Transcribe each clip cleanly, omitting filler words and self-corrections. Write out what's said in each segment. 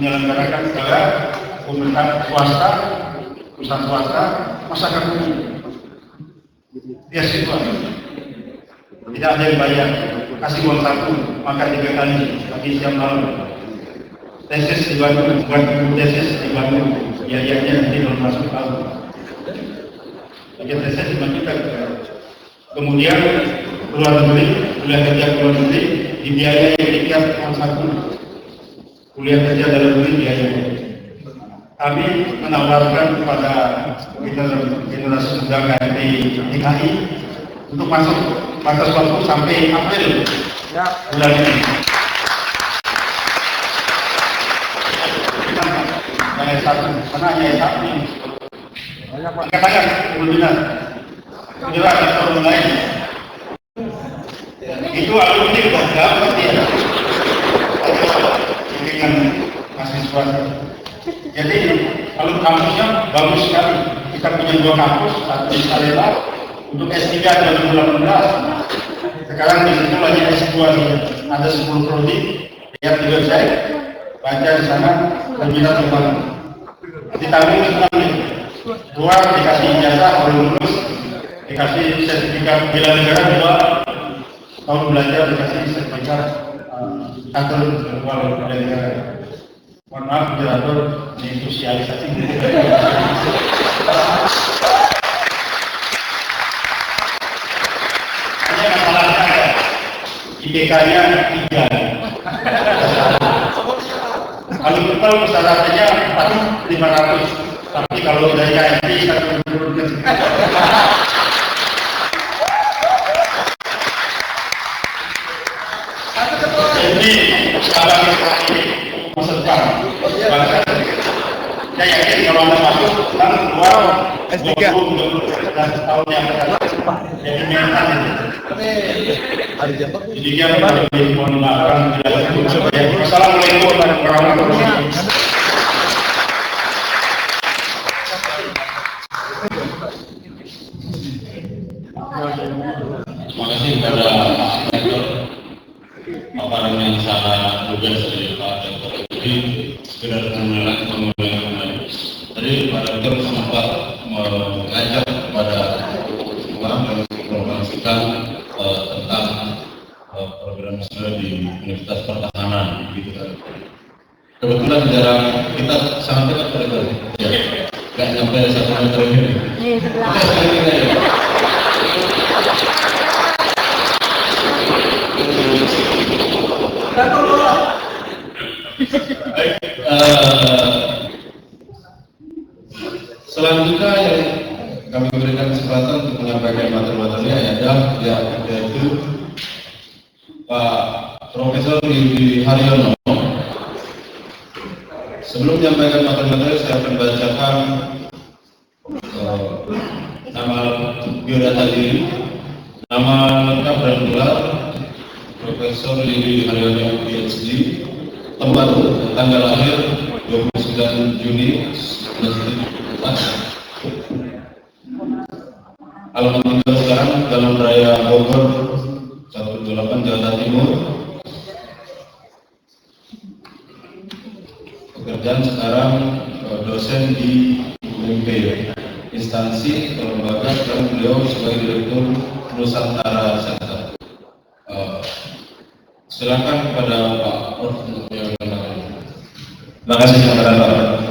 menyelenggarakan segala pemerintahan swasta, perusahaan swasta, masyarakat umum. Dia siswa, tidak ada yang bayar, kasih uang saku, maka 3 kali, bagi siap lalu. Tesis dibantu, buat tesis dibantu, biayanya nanti belum masuk tahun. Bagi tesis dibantukan. Kemudian keluar negeri, kuliah kerja keluar negeri, dibiayai tiket uang saku. Kuliah kerja dalam negeri biayanya. Kami menawarkan kepada generasi muda KMP DKI untuk masuk batas waktu sampai April bulan ini. Hanya satu, karena hanya satu ini. Banyak kemudian inilah sektor lain. Itu alumni sudah dapat ya. Dengan mahasiswa. Jadi kalau kampusnya bagus sekali. Kita punya 2 kampus, satu di Salela untuk S3 2018. Sekarang di situ lagi S2 ada 10 prodi. Lihat di website, baca di sana dan minat kembali. Ditanggung sekali. Keluar dikasih ijazah baru lulus, dikasih sertifikat bela negara 2 tahun belajar, dikasih sertifikat kantor bela negara. Mohon maaf, moderator di sosialisasi. Hanya masalahnya ada IPK-nya 3. Kalau kita persyaratannya 4.500. Tapi kalau dari KMP kita turunkan. Jadi kalau kita masa depan bangsa, saya yakin kalau anda masuk kan keluar S3 tahun yang akan jadi mental ini. Jadi dia lebih mohon maaf. Assalamualaikum warahmatullahi wabarakatuh. Terima kasih kepada Pak Rektor paparan yang sangat lugas dari Pak Rektor ini sekedar mengulangi kembali. Tadi Pak Rektor sempat mengajak kepada orang yang menginformasikan tentang program studi di Universitas Pertahanan, gitu kan. Kebetulan jarang kita sangat dekat Pak Rektor, ya, nggak sampai 1 meter ini. Selanjutnya yang kami berikan kesempatan untuk menyampaikan materi-materinya yaitu Pak Profesor Yudi Haryono. Sebelum menyampaikan materi-materi, saya akan bacakan nama biodata diri, nama lengkap dan gelar Profesor Yudi Haryono PhD, tempat tanggal lahir 29 Juni 1974. Alamat tinggal sekarang Jalan Raya Bogor 128 Jakarta Timur. Pekerjaan sekarang dosen di UMP, instansi atau lembaga, dan beliau sebagai Direktur Nusantara Center. Silakan kepada Pak Prof untuk menyampaikan. Terima kasih Pak.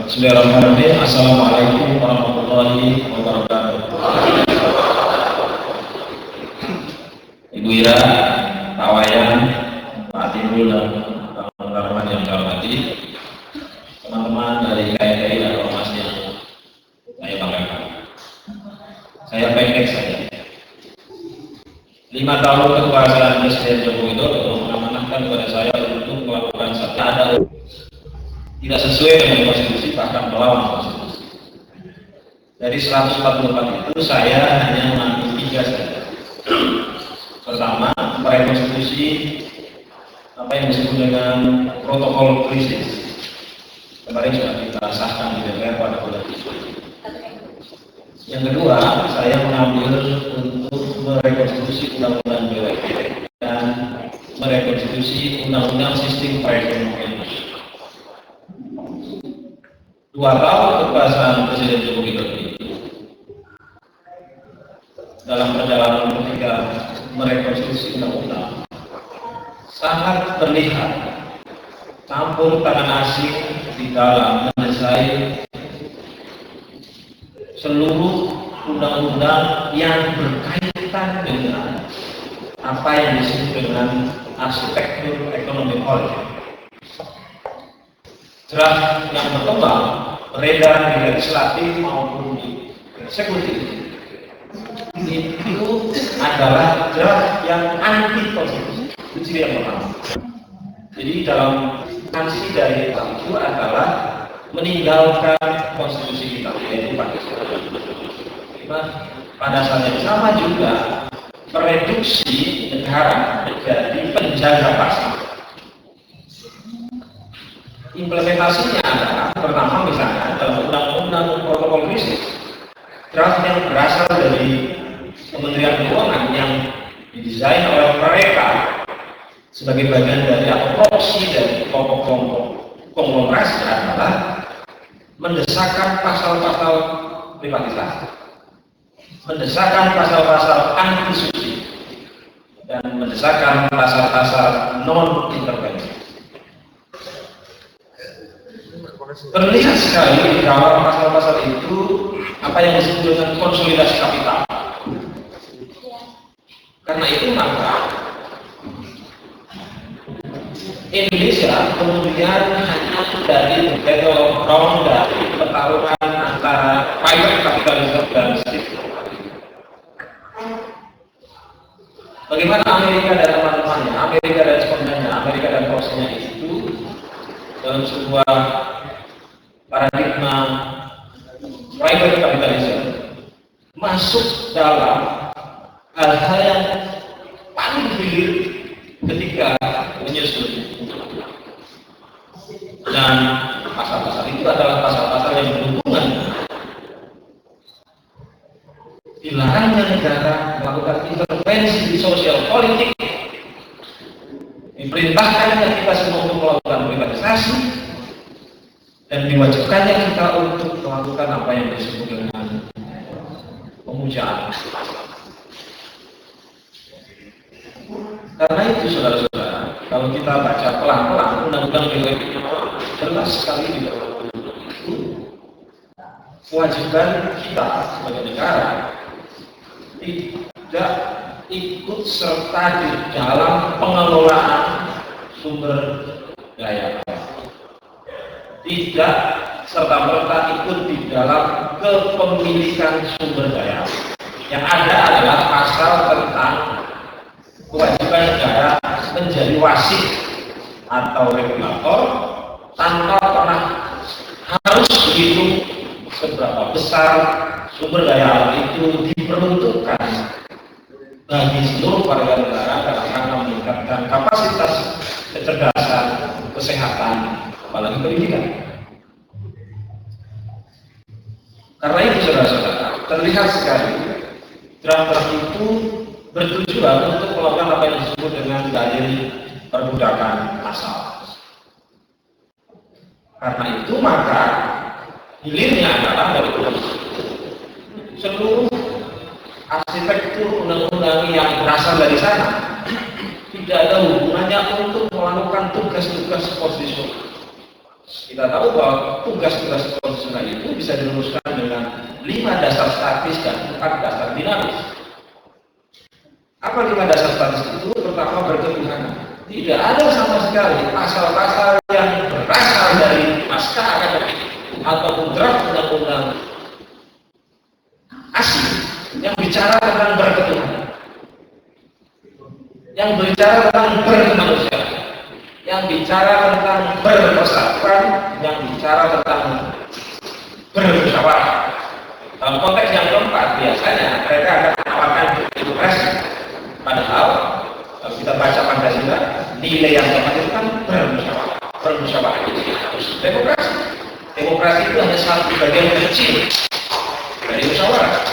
Bismillahirrahmanirrahim. Assalamualaikum warahmatullahi wabarakatuh. Ibu Ira, Pak Wayan, Pak Timbul, dan kawan-kawan yang saya hormati, teman-teman dari KMPI dan ormas yang saya banggakan. Saya pendek saja. 5 tahun kekuasaan Presiden Joko Widodo mengamanahkan kepada saya untuk melakukan satu ada tidak sesuai dengan konstitusi, bahkan melawan konstitusi. Dari 144 itu saya hanya mengambil 3 saja. Pertama, merekonstruksi apa yang disebut dengan protokol krisis. Kemarin sudah kita sahkan di DPR pada bulan Juli. Yang kedua, saya mengambil untuk merekonstruksi undang-undang BUMN dan merekonstruksi undang-undang sistem perekonomian. 2 tahun kekuasaan Presiden Joko Widodo ini, dalam perjalanan ketika merekonstruksi undang-undang, sangat terlihat campur tangan asing di dalam menyelesaikan seluruh undang-undang yang berkaitan dengan apa yang disebut dengan arsitektur ekonomi politik. Draft yang berkembang beredar di legislatif maupun di eksekutif itu adalah draft yang anti konstitusi. Itu ciri yang pertama. Jadi dalam sanksi dari itu adalah meninggalkan konstitusi kita, yaitu Pancasila. Pada saat yang sama juga mereduksi negara menjadi penjaga pasar. Implementasinya adalah pertama misalnya dalam undang-undang protokol krisis, draft yang berasal dari Kementerian Keuangan yang didesain oleh mereka sebagai bagian dari atau proksi dari kelompok-kelompok konglomerasi adalah mendesakkan pasal-pasal privatisasi, mendesakkan pasal-pasal anti subsidi, dan mendesakkan pasal-pasal non intervensi. Terlihat sekali di dalam pasal-pasal itu apa yang disebut dengan konsolidasi kapital. Karena itu maka Indonesia kemudian hanya dari battleground dari pertarungan antara private capitalism dan state. Bagaimana Amerika dan teman-temannya, Amerika dan respondennya, Amerika dan proksinya itu dalam sebuah paradigma private capitalism masuk dalam hal-hal yang paling hilir ketika menyusun, dan pasal-pasal itu adalah pasal-pasal yang berhubungan dilarangnya negara melakukan intervensi di sosial politik, diperintahkannya kita semua untuk melakukan privatisasi, dan diwajibkannya kita untuk melakukan apa yang disebut dengan pemujaan. Karena itu saudara-saudara, kalau kita baca pelan-pelan undang-undang BUMN jelas sekali di dalam kewajiban kita sebagai negara tidak ikut serta di dalam pengelolaan sumber daya, tidak serta-merta ikut di dalam kepemilikan sumber daya. Yang ada adalah pasal tentang kewajiban negara menjadi wasit atau regulator tanpa pernah harus begitu seberapa besar sumber daya alam itu diperuntukkan bagi seluruh warga negara dalam rangka meningkatkan kapasitas kecerdasan, kesehatan, apalagi pendidikan. Karena itu saudara-saudara, terlihat sekali draft itu bertujuan untuk melakukan apa yang disebut dengan dalil perbudakan massal. Karena itu maka hilirnya adalah dari seluruh arsitektur undang-undang yang berasal dari sana tidak ada hubungannya untuk melakukan tugas-tugas konstitusional. Kita tahu bahwa tugas-tugas konstitusional itu bisa dirumuskan dengan 5 dasar statis dan 4 dasar dinamis. Apa 5 dasar statis itu? Pertama, berketuhanan. Tidak ada sama sekali pasal-pasal yang berasal dari naskah akademik ataupun draft undang-undang asing yang bicara tentang berketuhanan, yang bicara tentang berkemanusiaan, yang bicara tentang berpersatuan, yang bicara tentang bermusyawarah. Dalam konteks yang keempat, biasanya mereka akan menawarkan demokrasi. Padahal kalau kita baca Pancasila, nilai yang keempat itu kan bermusyawarah. Bermusyawarah itu harus demokrasi. Demokrasi itu hanya satu bagian kecil dari musyawarah.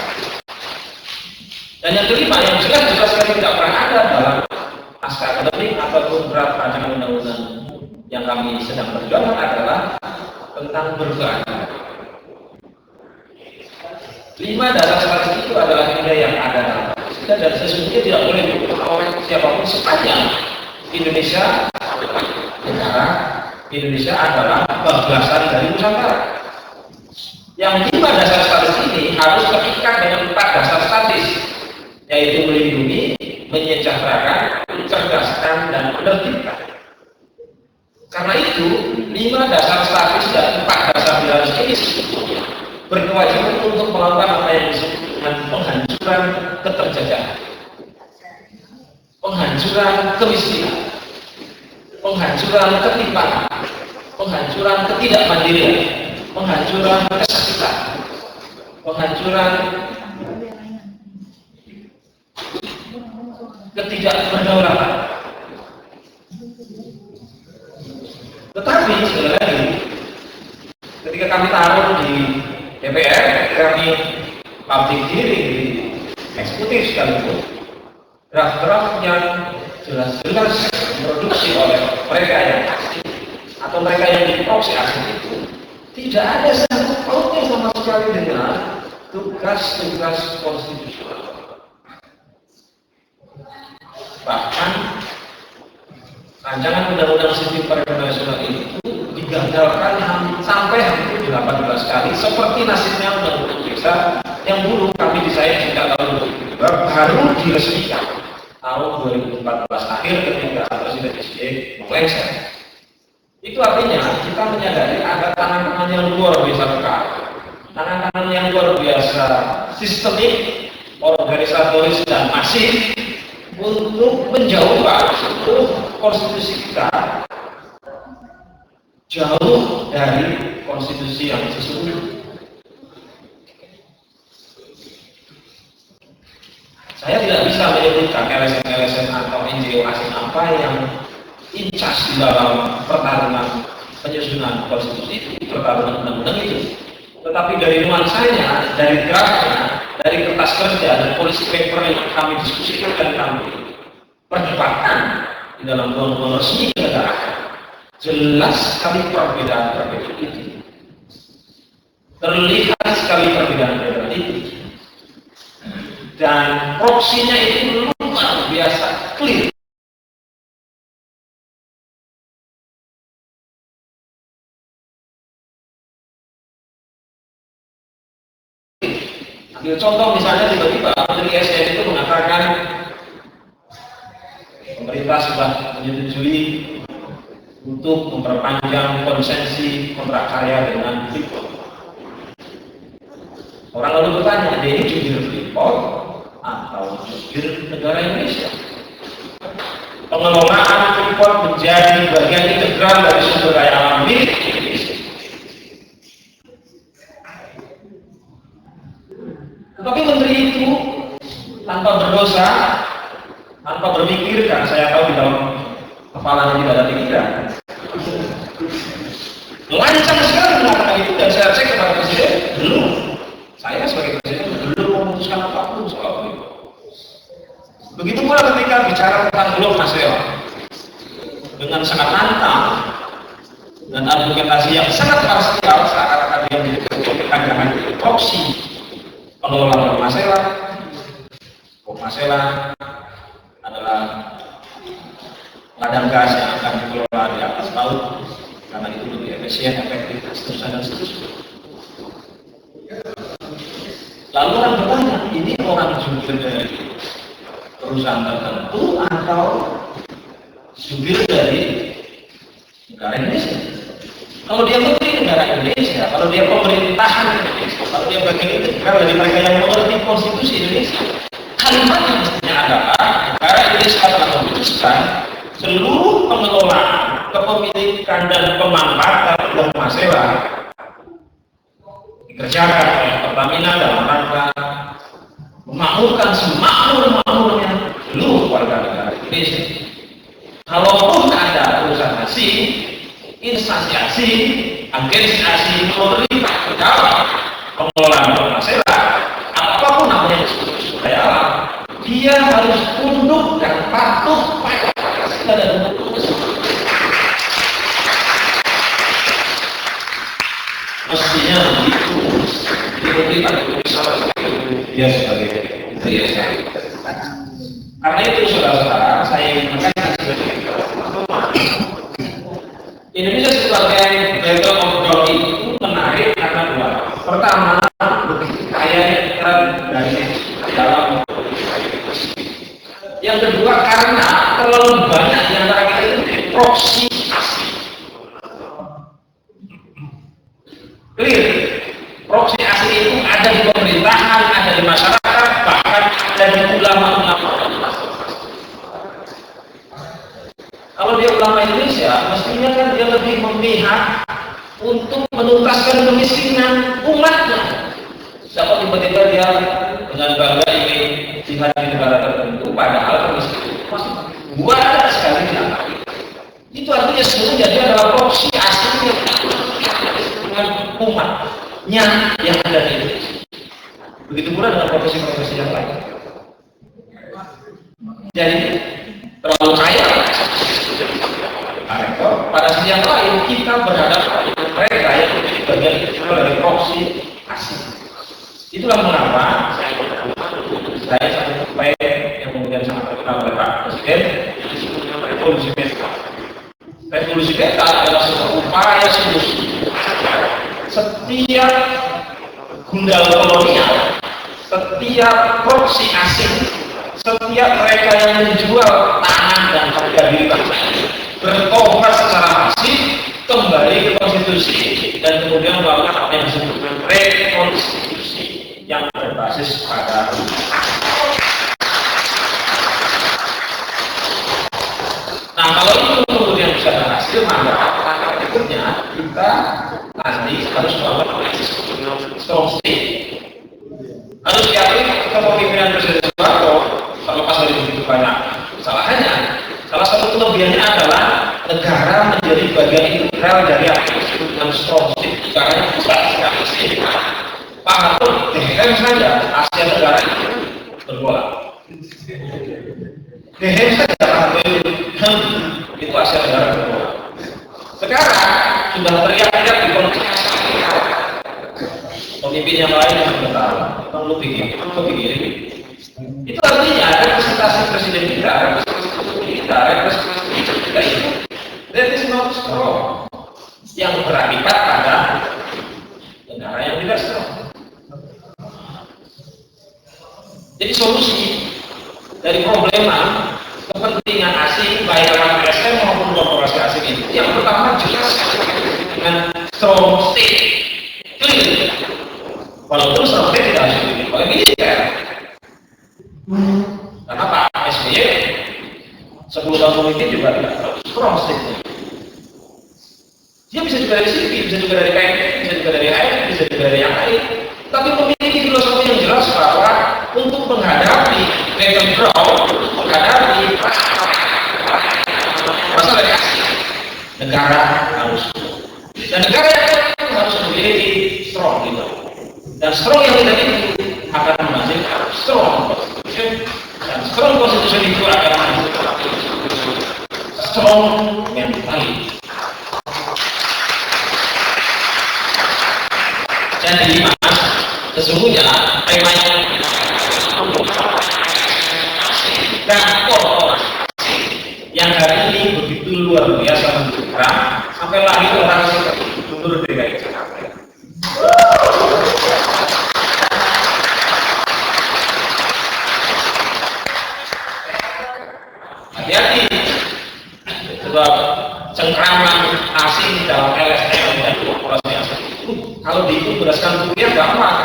Dan yang kelima, yang jelas sekali tidak pernah ada dalam naskah akademik ataupun draft rancangan undang-undang yang kami sedang perjuangkan adalah tentang berkeadilan. 5 dasar statis itu adalah nilai yang ada dalam Pancasila dan sesungguhnya tidak boleh diubah oleh siapapun sepanjang Indonesia negara Indonesia adalah bangsa dari Nusantara. Yang 5 dasar statis ini harus terikat dengan 4 dasar statis, yaitu melindungi, menyejahterakan, mencerdaskan, dan menertibkan. Karena itu, 5 dasar statis dan 4 dasar bilansi ini berkewajiban untuk melakukan apa yang disebut dengan penghancuran keterjajahan, penghancuran kemiskinan, penghancuran ketimpangan, penghancuran ketidakmandirian, penghancuran kesakitan, penghancuran ketidakberdaulatan. Tetapi sekali lagi, ketika kami taruh di DPR, kami public hearing di eksekutif sekalipun, draft-draft yang jelas-jelas diproduksi oleh mereka yang asli atau mereka yang diproduksi asli itu tidak ada satu pautnya sama sekali dengan tugas-tugas konstitusional. Bahkan rancangan undang-undang sistem perekonomian nasional itu digagalkan sampai hampir 18 kali, seperti nasibnya undang-undang desa yang dulu kami desain sejak tahun 2002 baru diresmikan tahun 2014 akhir ketika Presiden SBY melengsar. Itu artinya kita menyadari ada tangan-tangan yang luar biasa besar, tangan-tangan yang luar biasa sistemik, organisatoris dan masif untuk menjauhkan konstitusi kita jauh dari konstitusi yang sesungguhnya. Saya tidak bisa menyebutkan LSM atau NGO asing apa yang incas di dalam pertarungan penyusunan konstitusi itu, pertarungan undang-undang itu. Tetapi dari nuansanya, dari draftnya, dari kertas kerja dan policy paper yang kami diskusikan dan kami perdebatkan di dalam undang-undang resmi negara, jelas sekali perbedaan itu. Terlihat sekali perbedaan itu. Dan proksinya itu luar biasa clear. Ambil contoh misalnya tiba-tiba Menteri SDM itu mengatakan pemerintah sudah menyetujui untuk memperpanjang konsesi kontrak karya dengan Freeport. Orang lalu bertanya, ini jubir Freeport atau jubir negara Indonesia? Pengelolaan Freeport menjadi bagian integral dari sumber daya alam milik Indonesia. Tetapi menteri itu tanpa berdosa, tanpa berpikir, kan saya tahu di dalam kepalanya tidak ada pikiran, lancang sekali mengatakan itu, dan saya cek kepada presiden, belum. Saya sebagai presiden belum memutuskan apapun soal itu. Begitu pula ketika bicara tentang blok Masela, dengan sangat lantang dan argumentasi yang sangat parsial saat ada yang dikatakan proksi pengelolaan Blok Masela. Blok Masela adalah ladang gas yang akan dikelola di atas laut karena itu lebih efisien, efektif, dan seterusnya. Lalu orang bertanya, ini orang jubir dari perusahaan tertentu atau jubir dari negara Indonesia? Kalau dia menteri negara Indonesia, kalau dia pemerintahan Indonesia, kalau dia bagian integral dari mereka yang mengerti konstitusi Indonesia, kalimat yang mestinya adalah negara Indonesia telah memutuskan seluruh pengelolaan, kepemilikan dan pemanfaatan Blok Masela dikerjakan oleh Pertamina dalam rangka memakmurkan semakmur-makmurnya seluruh warga negara Indonesia. Kalaupun ada perusahaan asing, instansi asing, agensi asing menerima dalam pengelolaan Blok Masela, apapun namanya disebut sumber daya alam, dia harus tunduk dan patuh pada Pancasila dan undang-undang. mestinya begitu. Diikuti pada salah dia sebagai biasa. Karena itu saudara-saudara, saya ingin menekankan Indonesia sebagai battle of God itu menarik karena dua. Pertama, kayanya kita dari dalam. Yang kedua, karena terlalu banyak yang antara kita itu proksi. Clear? Proksi asli itu ada di pemerintahan, ada di masyarakat, bahkan ada di ulama-ulama. Kalau dia ulama Indonesia, mestinya kan dia lebih memihak untuk menuntaskan kemiskinan umatnya. Siapa tiba-tiba dia dengan bangga ingin jihad di negara tertentu, padahal kemiskinan masih banyak sekali di negara. Itu artinya sebenarnya dia adalah proksi aslinya dengan umatnya yang ada di Indonesia. Begitu pula dengan profesi-profesi yang lain. Jadi terlalu kaya. Pada sisi yang lain kita berhadapan dengan mereka yang menjadi bagian kecil dari proksi asing. Itulah mengapa saya sampai yang kemudian sangat terkenal oleh Pak Presiden, revolusi mental. Revolusi mental adalah sebuah upaya solusi. Setiap gundal kolonial, setiap proksi asing, setiap mereka yang menjual tanah dan harga diri bertobat secara masif kembali ke konstitusi dan kemudian melakukan apa yang disebut rekonstitusi yang berbasis pada nah kalau itu kemudian bisa berhasil maka berikutnya kita nanti harus melakukan strong state harus diakui kepemimpinan Presiden Soeharto terlepas dari begitu banyak kesalahannya. Salah satu kelebihannya adalah negara menjadi bagian integral dari yang strong state. Negaranya besar sekali. Pak Harto, dehem saja Asia Tenggara berbola. Dehem saja Pak Harto itu Asia Tenggara berbola. Sekarang sudah teriak-teriak di pemimpin yang lain yang sudah tahu. Kan lu pikir, itu artinya representasi presiden kita itu that is not strong yang berakibat pada negara yang tidak strong. Jadi solusi dari problema kepentingan asing baik dalam ASN maupun korporasi asing itu yang pertama jelas dengan strong state. Clear. Walaupun strong state tidak harus dibikin oleh militer. Karena Pak SBY 10 tahun memimpin juga tidak strong state. Dia bisa juga dari sini, bisa juga dari PNP, bisa juga dari AIT, bisa juga dari yang lain. Tapi memiliki filosofi yang jelas bahwa untuk menghadapi battleground, menghadapi masalah negara harus dan negara yang harus memiliki strong gitu. Dan strong yang tidak itu akan menghasilkan strong constitution dan strong constitution itu akan menghasilkan strong mentality. Jadi sesungguhnya temanya dan korporasi yang hari ini begitu luar biasa menjurang sampai lahir orang seperti Gubernur DKI Jakarta. Hati-hati sebab cengkraman asing dalam LSM dan korporasi asing. Kalau dihitung berdasarkan rupiah gampang.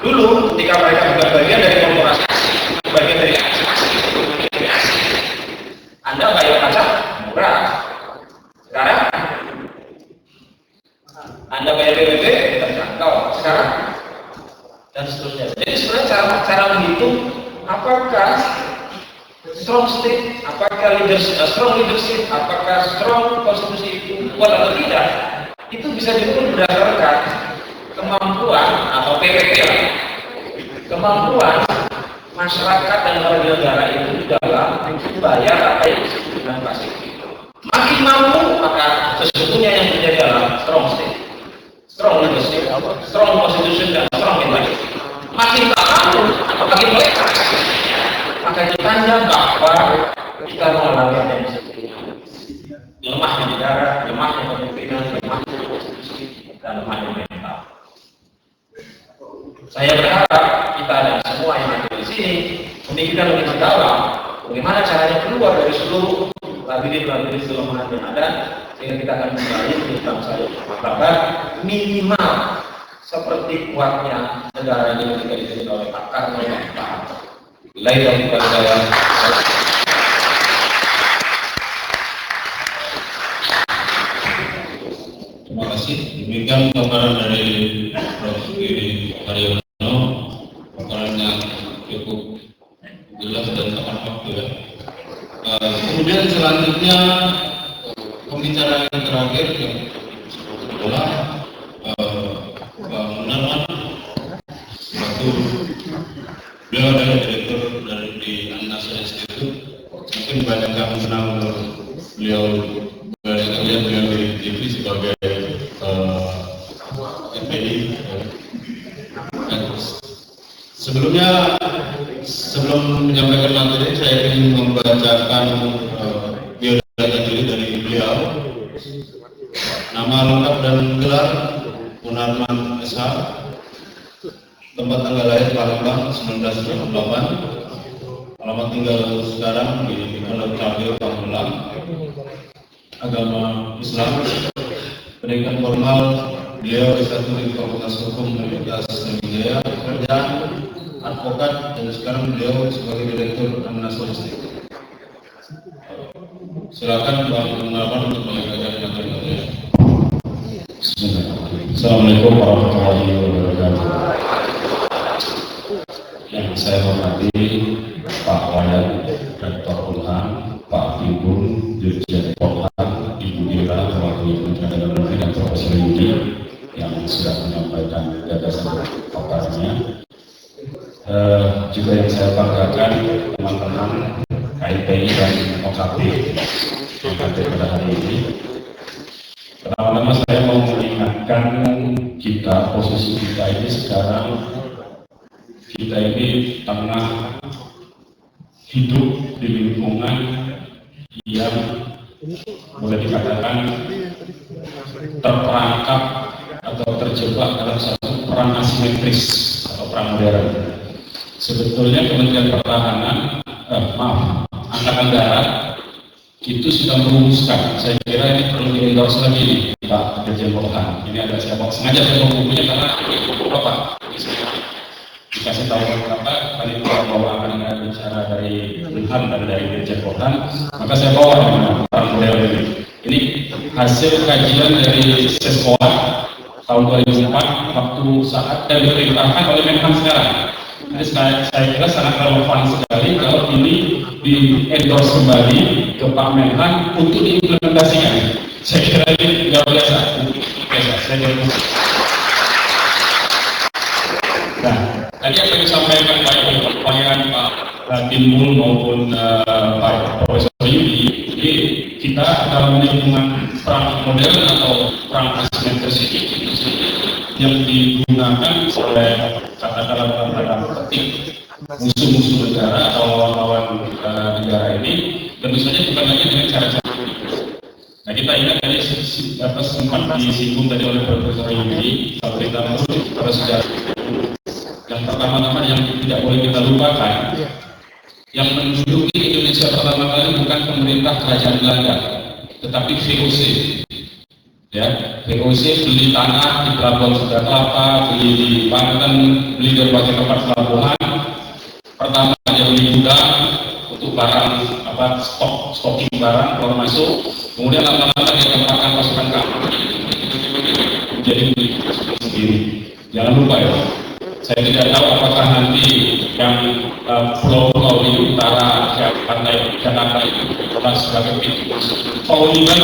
Dulu ketika mereka juga bagian dari korporasi asing, bagian dari asing, Anda bayar pajak murah. Sekarang Anda bayar PBB terjangkau. Sekarang dan seterusnya. Jadi sebenarnya cara menghitung apakah strong state, apakah strong leadership, apakah strong konstitusi itu kuat atau tidak, itu bisa diukur berdasarkan kemampuan atau PPP kemampuan masyarakat dan warga negara itu dalam membayar apa yang disebut dengan pasti. Makin mampu maka sesungguhnya yang terjadi adalah strong state. Strong strong leadership, strong constitution, dan strong integrity. Makin tak mampu, makin melekat. Maka itu tanda bahwa kita mengalami yang seperti ini. Lemahnya negara, lemahnya kepemimpinan, lemahnya konstitusi, dan lemahnya mental. Saya berharap kita dan semua yang ada di sini memikirkan lebih mendalam bagaimana caranya keluar dari seluruh labirin-labirin kelemahan yang ada, sehingga kita akan kembali menjadi bangsa yang hebat, minimal seperti kuatnya negara ini ketika dipimpin oleh Pak Karno yang Pak lain dari saya. Terima kasih. Demikian paparan dari Prof. Giri Haryono, paparan yang cukup jelas dan tepat waktu ya. Kemudian selanjutnya pembicaraan yang terakhir adalah Pak Munarman, waktu beliau adalah direktur dari An-Nasr Institute. Mungkin banyak yang mengenal beliau, beliau di TV sebagai FPI. Sebelumnya, sebelum menyampaikan materi, saya ingin membacakan biodata diri dari beliau. Nama lengkap dan gelar Munarman SH, tempat tanggal lahir Palembang 1998, alamat tinggal sekarang di Pondok Cabe Pamulang, agama Islam, pendidikan formal beliau S1 di Fakultas Hukum Universitas Sriwijaya, pekerjaan advokat, dan sekarang beliau sebagai direktur An-Nasr Institute. Silakan Pak Munarman untuk menyampaikan materi. Assalamualaikum warahmatullahi wabarakatuh. Yang saya hormati Pak Wayan, Rektor Unham, Pak Ibu Dirjen Polham, Ibu Ira, Wakil Menteri Dalam Negeri, dan Profesor Yudi yang sudah menyampaikan gagasan paparnya. Juga yang saya banggakan teman-teman KIPI dan OKP yang hadir pada hari ini. Pertama-tama saya mau mengingatkan kita, posisi kita ini sekarang, kita ini tengah hidup di lingkungan yang boleh dikatakan terperangkap atau terjebak dalam satu perang asimetris atau perang modern. Sebetulnya Kementerian Pertahanan, Angkatan Darat itu sudah merumuskan. Saya kira ini perlu di-endorse lagi Pak Dirjen Polham. Ini ada siapa sengaja saya bawa bukunya karena apa? Dikasih tahu kenapa kali bahwa akan ada bicara dari Unham dan dari Dirjen Polham, maka saya bawa perang modern ini. Ini hasil kajian dari Seskoa tahun 2004 waktu saat diperintahkan oleh Menhan sekarang. Jadi saya kira sangat relevan sekali kalau ini di-endorse kembali ke Pak Menhan untuk diimplementasikan. Saya kira ini luar biasa. Saya kira. Nah, tadi yang disampaikan baik oleh Pak Timbul maupun Pak Profesor Yudi, jadi kita dalam lingkungan perang modern atau perang asimetris yang digunakan oleh katakanlah dalam tanda petik musuh-musuh negara atau lawan-lawan negara ini, tentu saja bukan lagi dengan cara-cara. Nah, kita ingat tadi sempat disinggung tadi oleh Profesor Yudi, kalau kita merujuk pada sejarah. Yang pertama-tama yang tidak boleh kita lupakan, yang menduduki Indonesia pertama kali bukan pemerintah kerajaan Belanda, tetapi VOC. Ya, VOC beli tanah di Pelabuhan Sunda Kelapa, beli di Banten, beli di berbagai tempat pelabuhan. Pertama dia beli gudang untuk barang stocking barang kalau masuk, kemudian lama-lama dia tempatkan pasukan keamanan jadi beli sendiri. Jangan lupa ya, saya tidak tahu apakah nanti yang pulau-pulau di utara pantai Jakarta itu sebagai pintu Paulinan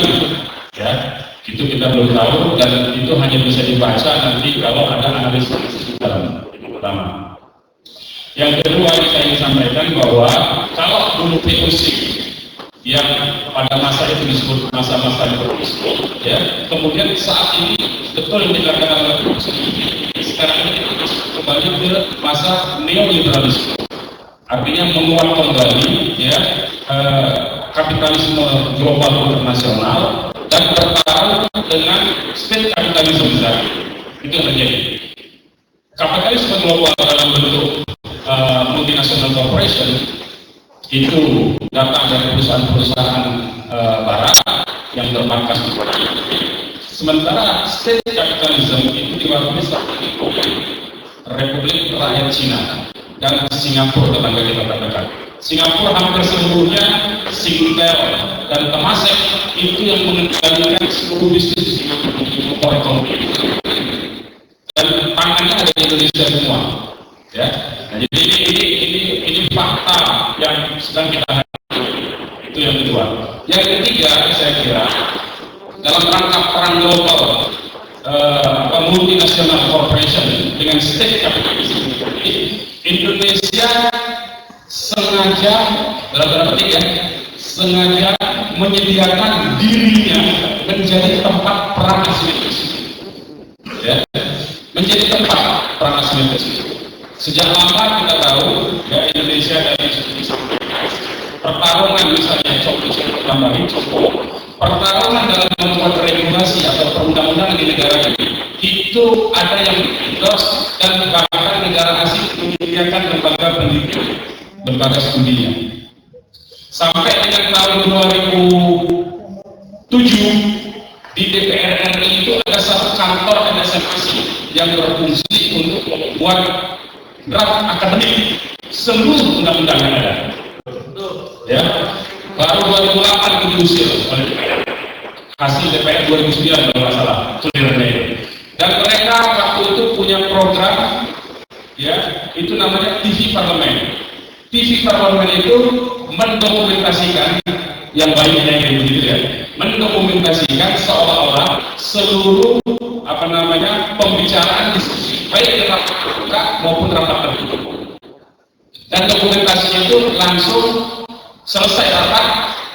ya. Itu kita belum tahu dan itu hanya bisa dibaca nanti kalau ada analisis dalam. Pertama. Yang kedua saya ingin sampaikan bahwa kalau dulu VOC yang pada masa itu disebut masa-masa liberalisme, ya. Kemudian saat ini betul yang dikatakan oleh Profesor Yudi, sekarang ini kembali ke masa neoliberalisme, artinya menguat kembali, ya, kapitalisme global internasional dan bertarung dengan state kapitalisme besar. Itu yang terjadi. Kapitalisme global dalam bentuk multinational corporation itu datang dari perusahaan-perusahaan barat yang bermarkas di luar. Sementara state capitalism itu diwakili oleh Republik Rakyat Cina dan Singapura, tetangga kita terdekat. Singapura hampir seluruhnya Singtel dan Temasek itu yang mengendalikan seluruh bisnis ekonomi. Dan tangannya ada di Indonesia semua, ya. Nah, jadi ini fakta yang sedang kita hadapi. Itu yang kedua. Yang ketiga, saya kira dalam rangka perang global, multinational corporation dengan state capitalism, Indonesia sengaja dalam petik, ya, sengaja menyediakan dirinya menjadi tempat perang asimetris, ya, menjadi tempat perang asimetris. Sejak lama kita tahu, ya, Indonesia dari pertarungan misalnya contoh tambahin, pertarungan dalam membuat regulasi atau perundang-undangan di negara ini itu ada yang endorse dan bahkan negara asing menyediakan lembaga pendidikan, lembaga studinya. Sampai dengan tahun 2007 di DPR RI itu ada satu kantor administrasi yang berfungsi untuk membuat draft akademik seluruh undang-undang yang ada. Ya, baru 2008 diusir oleh DPR. Hasil DPR 2009 kalau nggak salah, clearnya itu. Dan mereka waktu itu punya program, ya, itu namanya TV Parlemen. TV Parlemen itu mendokumentasikan yang baiknya yang begitu, ya, mendokumentasikan seolah-olah seluruh pembicaraan diskusi baik di rapat terbuka maupun rapat tertutup. Dan dokumentasinya itu langsung selesai rapat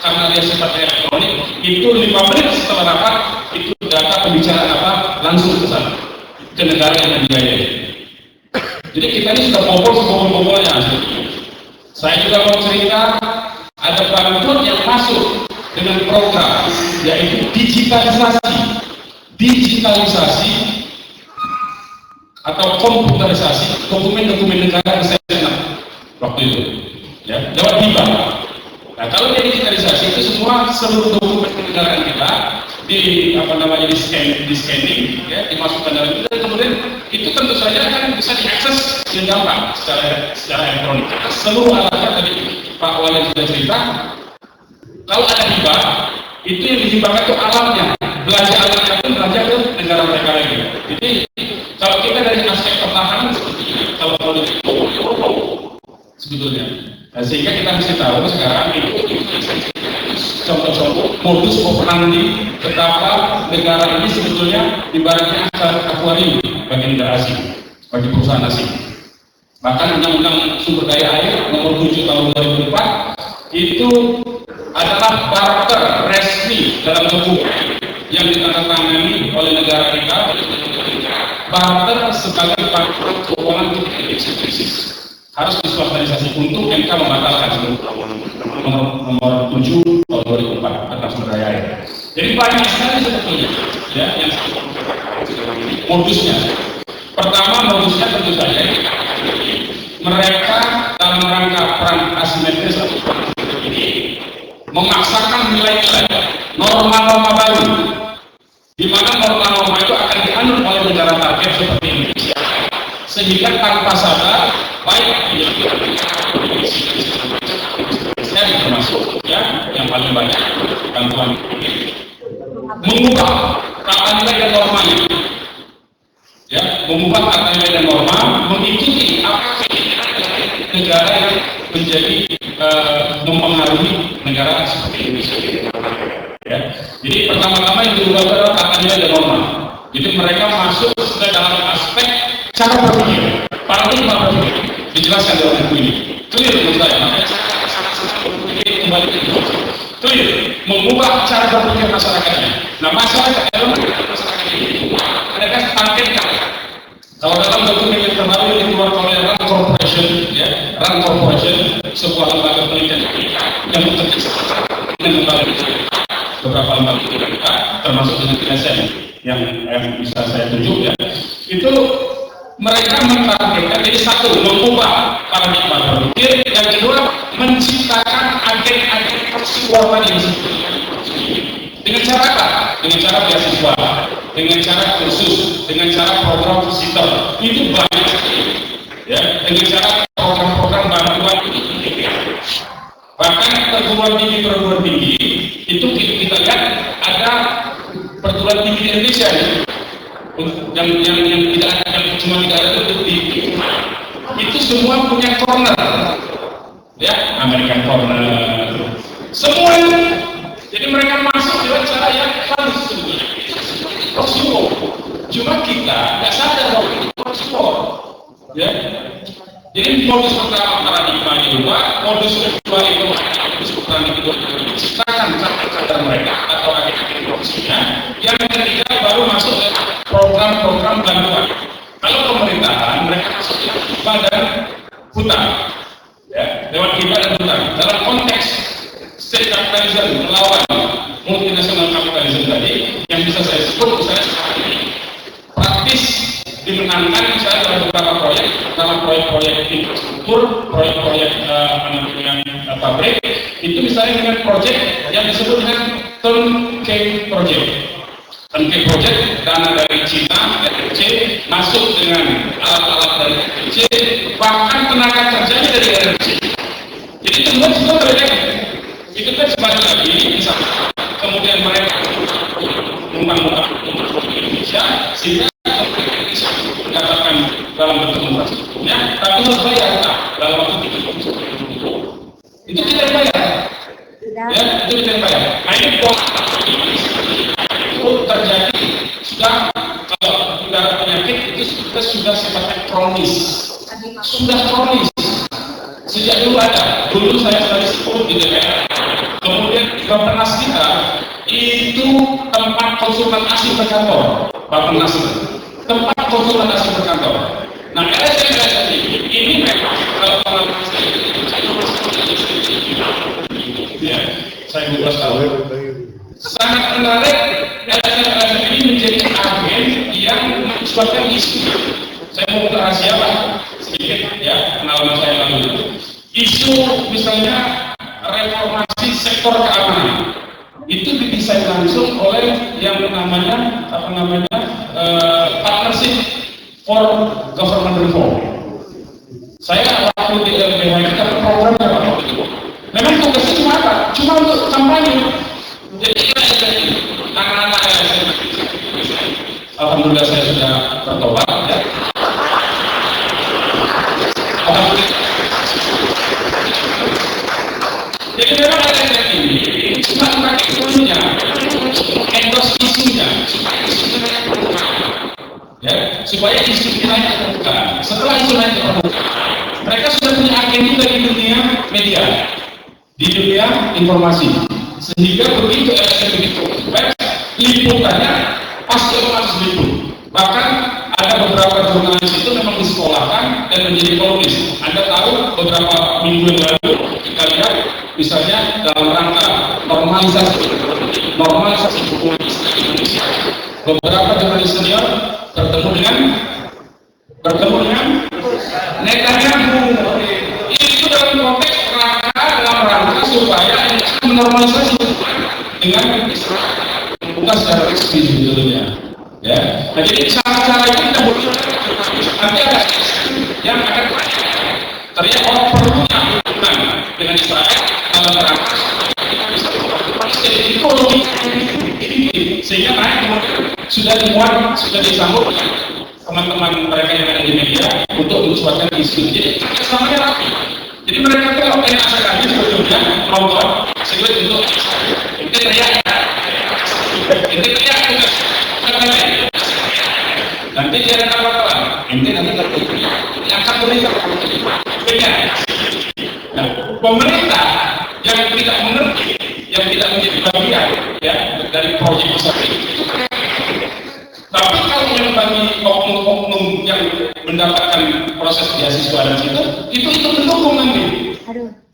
karena dia sifatnya elektronik, itu 5 menit setelah rapat itu data pembicaraan langsung ke sana ke negara yang dibiayai. Jadi kita ini sudah bobol-bobolnya. Saya juga mau cerita ada bantuan yang masuk dengan program yaitu digitalisasi atau komputerisasi dokumen-dokumen negara di Senat waktu itu, ya, lewat hibah. Nah, kalau dia digitalisasi itu semua seluruh dokumen kenegaraan kita di scanning, ya, dimasukkan dalam itu, dan kemudian itu tentu saja kan bisa diakses dengan gampang secara elektronik. Seluruh alatnya tadi Pak Wali sudah cerita. Kalau ada hibah, itu yang dihibahkan itu alatnya, belanja alatnya pun belanja ke negara mereka lagi. Jadi kalau kita dari aspek pertahanan seperti ini, kalau sebetulnya, nah, sehingga kita mesti tahu sekarang itu contoh-contoh modus operandi betapa negara ini sebetulnya ibaratnya akuarium bagi negara asing, bagi perusahaan asing. Bahkan Undang-Undang Sumber Daya Air nomor 7 tahun 2004 itu adalah barter resmi dalam hukum yang ditandatangani oleh negara kita, barter sebagai barter keuangan harus diswastalisasi untuk MK membatalkan nomor 7 tahun 2004 tentang sumber daya air. Jadi banyak sekali sebetulnya, ya, yang modusnya. Pertama, modusnya tentu saja mereka dalam rangka perang asimetris ini memaksakan nilai-nilai norma-norma baru, di mana norma-norma itu akan dianut oleh negara target seperti Indonesia, sehingga tanpa sadar baik saya termasuk, ya, yang paling banyak bantuan mengubah tata nilai dan normanya, ya, mengubah tata nilai dan norma mengikuti apa negara yang menjadi mempengaruhi negara seperti Indonesia, ya. Jadi pertama-tama yang diubah adalah tata nilai dan norma. Jadi mereka masuk ke dalam aspek cara berpikir, paradigma berpikir, dijelaskan dalam buku ini. Clear menurut saya. Kembali ke clear, mengubah cara berpikir masyarakatnya. Nah, masyarakat dalam masyarakat ini mereka targetkan. Kalau dalam dokumen yang terbaru yang dikeluarkan oleh Rand Corporation, ya, Rand Corporation, sebuah lembaga penelitian yang bekerja dengan beberapa lembaga, termasuk dengan TSM yang bisa saya tunjuk, ya, itu mereka mentargetkan jadi satu, mengubah paradigma berpikir, yang kedua menciptakan agen-agen persuasan yang sebetulnya. Dengan cara apa? Dengan cara beasiswa, dengan cara kursus, dengan cara program visitor, itu banyak sekali. Ya, dengan cara program-program bantuan. Bahkan perguruan tinggi itu kita lihat ada perguruan tinggi Indonesia yang tidak ada, yang cuma tidak ada itu semua punya corner, ya, American corner, semua. Jadi mereka masuk dengan cara yang halus sebetulnya. Prosedur. Cuma kita nggak sadar bahwa itu prosedur. Ya. Jadi modus pertama paradigma diubah, modus kedua itu diciptakan cara mereka atau agen-agen profesinya. Yang ketiga baru masuk ke program-program bantuan. Kalau pemerintahan mereka masuk ke badan hutan, ya, lewat hibah dan hutan. Dalam konteks state capitalism melawan multinational capitalism tadi, yang bisa saya sebut misalnya sekarang ini praktis dimenangkan misalnya dalam beberapa proyek, dalam proyek-proyek infrastruktur, proyek-proyek pabrik, itu misalnya dengan proyek yang disebut dengan turnkey project. Turnkey project, dana dari Cina, RC, masuk dengan alat-alat dari RC, bahkan tenaga kerjanya dari RC. Jadi semua terjadi. Itu kan sebagai lagi, misalnya, kemudian mereka membangun Indonesia, sehingga Indonesia mendapatkan dalam bentuk infrastrukturnya, tapi harus bayar dalam waktu 3 tahun. Itu tidak bayar. Ya, itu tidak bayar. Nah, ini itu terjadi sudah, kalau udara penyakit itu sudah sifatnya kronis, sudah kronis. Sejak dulu ada, dulu saya sudah disebut di DPR. Kemudian Bapenas kita itu tempat konsultasi berkantor, Bapenas itu tempat konsultasi berkantor. Nah, LSM ini memang kalau ya, saya 12 tahun. Sangat menarik, LSM ini menjadi agen yang menyebabkan isu. Saya mau rahasia Pak sedikit, ya, pengalaman saya lalu. Isu misalnya reformasi sektor keamanan itu didesain langsung oleh yang namanya Partnership for Government Reform. Saya waktu di LBH kita programnya Pak. Memang tugasnya cuma apa? Cuma untuk kampanye. Jadi anak-anak alhamdulillah saya sudah bertobat, ya. Alhamdulillah. Jadi memang ada ini cuma pakai isunya, endorse isunya, ya, supaya isu naik ke permukaan. Setelah isu naik ke permukaan, mereka sudah punya agen juga di dunia media, di dunia informasi, sehingga begitu liputannya pasti harus liput. Bahkan ada beberapa jurnalis itu memang disekolahkan dan menjadi kolumnis. Anda tahu beberapa minggu yang lalu kita lihat misalnya dalam rangka normalisasi Indonesia, beberapa jurnalis senior bertemu dengan Netanyahu. Itu dalam konteks dalam rangka supaya menormalisasi dengan bukan secara resmi sebetulnya. Ya, nah, jadi cara-cara itu kita boleh nanti ada yang akan terlihat perlunya hubungan dengan Israel dalam rangka ekonomi sehingga naik sudah dimuat, sudah disambut teman-teman mereka yang ada di media untuk mensuarakan isu. Jadi samanya rapi. Jadi mereka kalau enak sekali sebetulnya nonton segera untuk itu teriak nanti dia ada kawan-kawan nanti akan berikan nah, pemerintah yang tidak mengerti, yang tidak bagian ya dari proyek besar ini. Tapi kalau yang bagi oknum-oknum yang mendapatkan proses beasiswa dan itu mendukung nanti.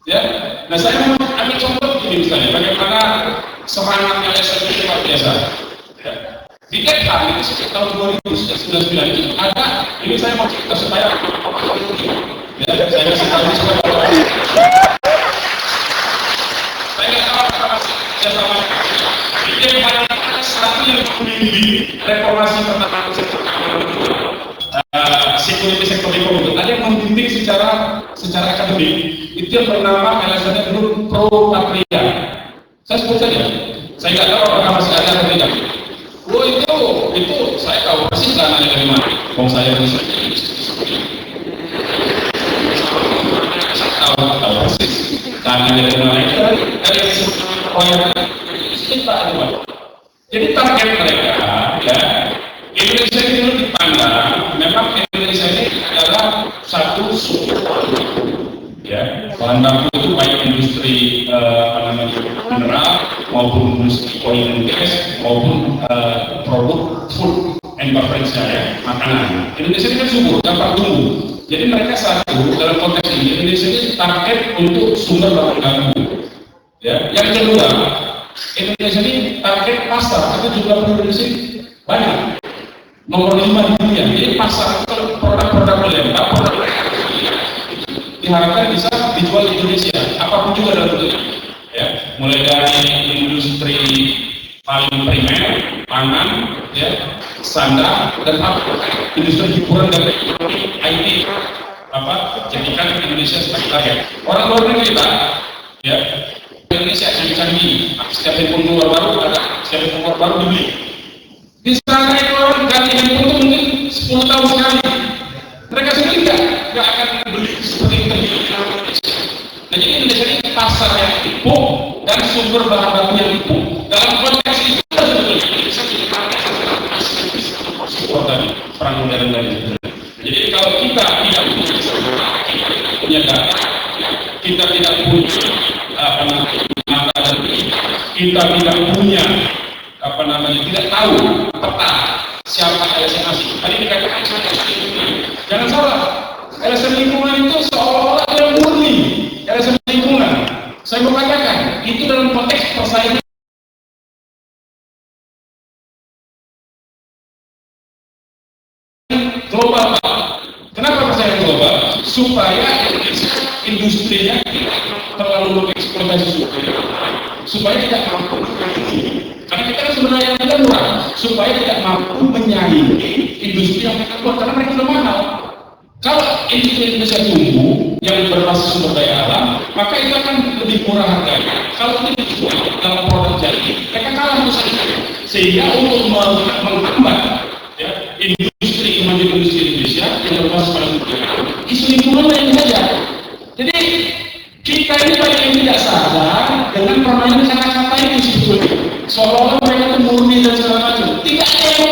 Ya, nah saya mau ambil contoh begini misalnya, bagaimana semangat LSM itu luar biasa. Ya. Di Dekhan itu sejak tahun 2019 itu ada, ini saya mau cerita supaya, ya, saya kasih tahu supaya saya nggak tahu apa kerjasama. Ini yang paling satu yang membimbing reformasi tentang security sektor ekonomi. Ada yang membimbing secara akademik. Itu yang bernama LSM dulu Pro Patria. Saya sebut saja. Saya nggak tahu apakah masih ada atau tidak. Oh itu saya tahu persis dananya dari mana. Kalau saya bisa tahu persis dananya dari mana. Dari proyek kita ada. Jadi target mereka, ya, Indonesia itu dipandang, memang Indonesia ini adalah satu suku, ya, bahan baku itu baik industri mineral maupun industri oil and gas maupun produk food and beverage ya, makanan. Indonesia ini kan subur, gampang tumbuh. Jadi mereka satu dalam konteks ini Indonesia ini target untuk sumber bahan baku. Ya, yang kedua, Indonesia ini target pasar, tapi jumlah penduduk Indonesia banyak, nomor 5 di dunia. Jadi pasar produk-produk lembab, diharapkan bisa dijual di Indonesia, apapun juga dalam bentuknya. Ya, mulai dari industri paling primer, pangan, ya, sandang, dan industri hiburan dan IT, jadikan Indonesia sebagai target. Orang luar negeri kita, ya. Indonesia canggih-canggih, setiap handphone keluar baru ada, setiap handphone keluar baru dibeli. Di sana itu orang ganti handphone itu mungkin 10 tahun sekali. Mereka sendiri nggak akan beli seperti itu. Nah, jadi Indonesia ini pasar yang tipu dan sumber bahan baku yang tipu. Dalam konteks itu sebetulnya support tadi perang modern tadi. Jadi kalau kita tidak punya data, kita tidak punya kita tidak punya tidak tahu peta siapa LSM asli. Tadi dikatakan jangan salah, LSM lingkungan itu seolah-olah yang murni LSM lingkungan. Saya mau katakan itu dalam konteks persaingan global. Kenapa persaingan global? Supaya industrinya terlalu mengeksploitasi supaya tidak mampu, karena kita kan sebenarnya yang tidak murah, supaya tidak mampu menyaingi industri yang kita buat, karena mereka sudah mahal. Kalau industri Indonesia tumbuh yang berbasis sumber daya alam, maka itu akan lebih murah harganya. Kalau itu dijual dalam produk jadi, mereka kalah besar. Sehingga untuk menghambat ya, industri kemajuan industri Indonesia yang berbasis pada isu lingkungan lain saja. Jadi kita ini banyak yang tidak sadar dengan permainan kata-kata itu sebetulnya. Seolah-olah mereka itu murni dan segala macam. Tidak ada yang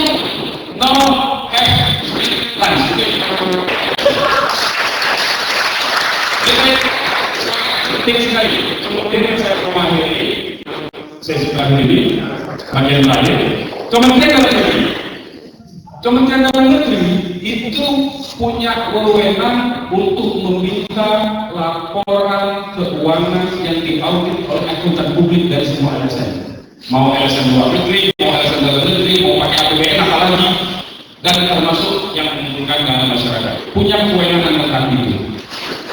penting sekali. Kemudian saya mengakhiri sesi ini bagian lain. Kementerian Dalam Negeri itu punya wewenang untuk meminta laporan keuangan yang diaudit oleh akuntan publik dari semua LSM. Mau LSM luar negeri, mau LSM dalam negeri, mau pakai APBN apalagi, dan termasuk yang mengumpulkan dana masyarakat. Punya kewenangan tentang itu.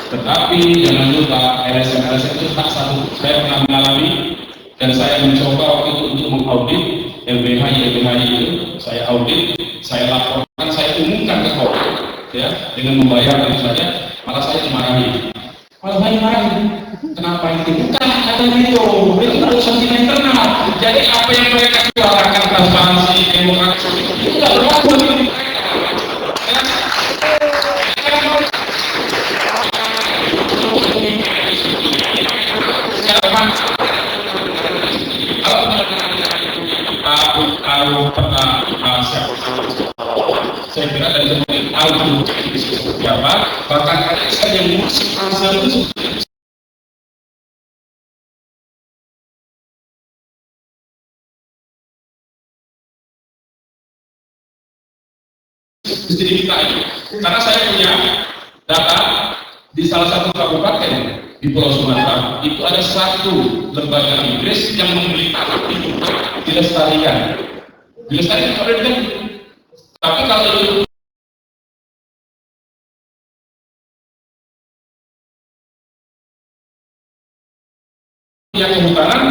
Tetapi jangan lupa LSM itu tak satu. Saya pernah mengalami dan saya mencoba waktu itu untuk mengaudit LBH itu. Saya audit, saya laporkan, saya umumkan ke kau, ya, dengan membayar tentu saja. Malah saya dimarahi. Malah saya dimarahi. Kenapa itu? Bukan ada itu urusan internal. Jadi apa yang mereka suarakan transparansi, demokrasi itu tidak berlaku. Kalau pernah saya kira dari teman tahu siapa, bahkan ada yang musik studi kita ini. Karena saya punya data di salah satu kabupaten di Pulau Sumatera itu ada satu lembaga Inggris yang membeli tanah itu dilestarikan. Dilestarikan oleh dia. Tapi kalau itu yang kehutanan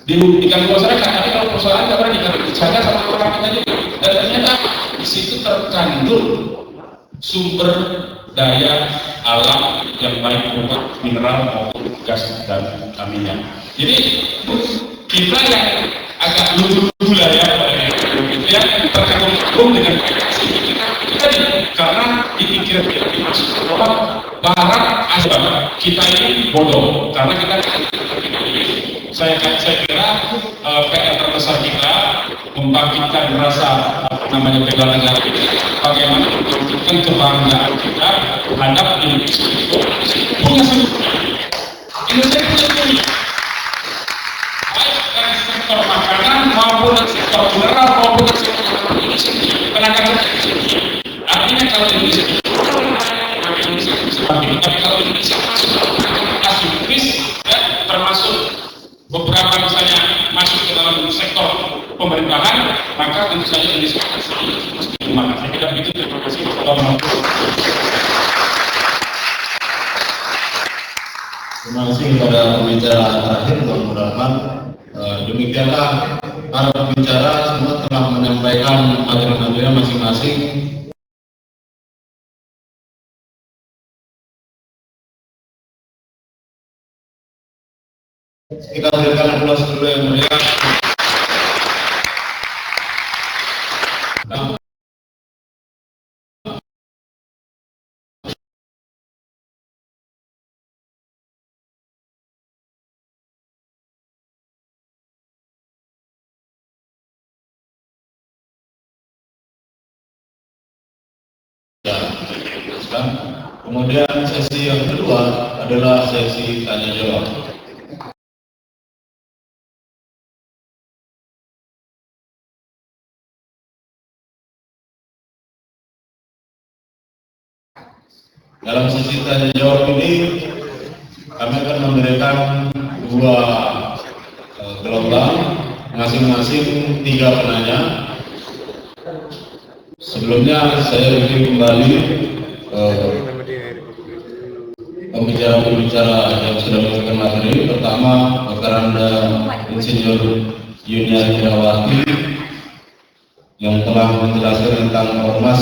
dibuktikan masyarakat, tapi kalau persoalan nggak pernah dijaga sama orang kita juga. Dan ternyata di situ terkandung sumber daya alam yang baik berupa mineral maupun gas dan minyak. Jadi kita yang agak lugu-lugu lah ya, itu yang terkandung dengan kita karena dipikir bahwa barat asal kita ini bodoh karena kita saya kira PR terbesar kita membangkitkan rasa namanya bela negara bagaimana menunjukkan kebanggaan kita terhadap Indonesia itu punya Indonesia punya baik dari sektor makanan maupun sektor mineral maupun sektor tenaga kerja. Artinya kalau Indonesia tapi kalau Indonesia asimpris ya, termasuk beberapa misalnya masuk ke dalam sektor pemerintahan, maka tentu saja Indonesia mesti dimakan. Saya kira begitu. Terima kasih. Terima kasih kepada pembicara terakhir, Bang Rahman. Demikianlah para pembicara semua telah menyampaikan materi-materinya masing-masing. Kita berikan aplaus dulu yang meriah. Kemudian sesi yang kedua adalah sesi tanya jawab. Dalam sesi tanya jawab ini kami akan memberikan dua gelombang, masing-masing 3 penanya. Sebelumnya saya review kembali pembicara-pembicara yang sudah memberikan materi. Pertama, Dr. Anda Insinyur Yunia Hirawati yang telah menjelaskan tentang ormas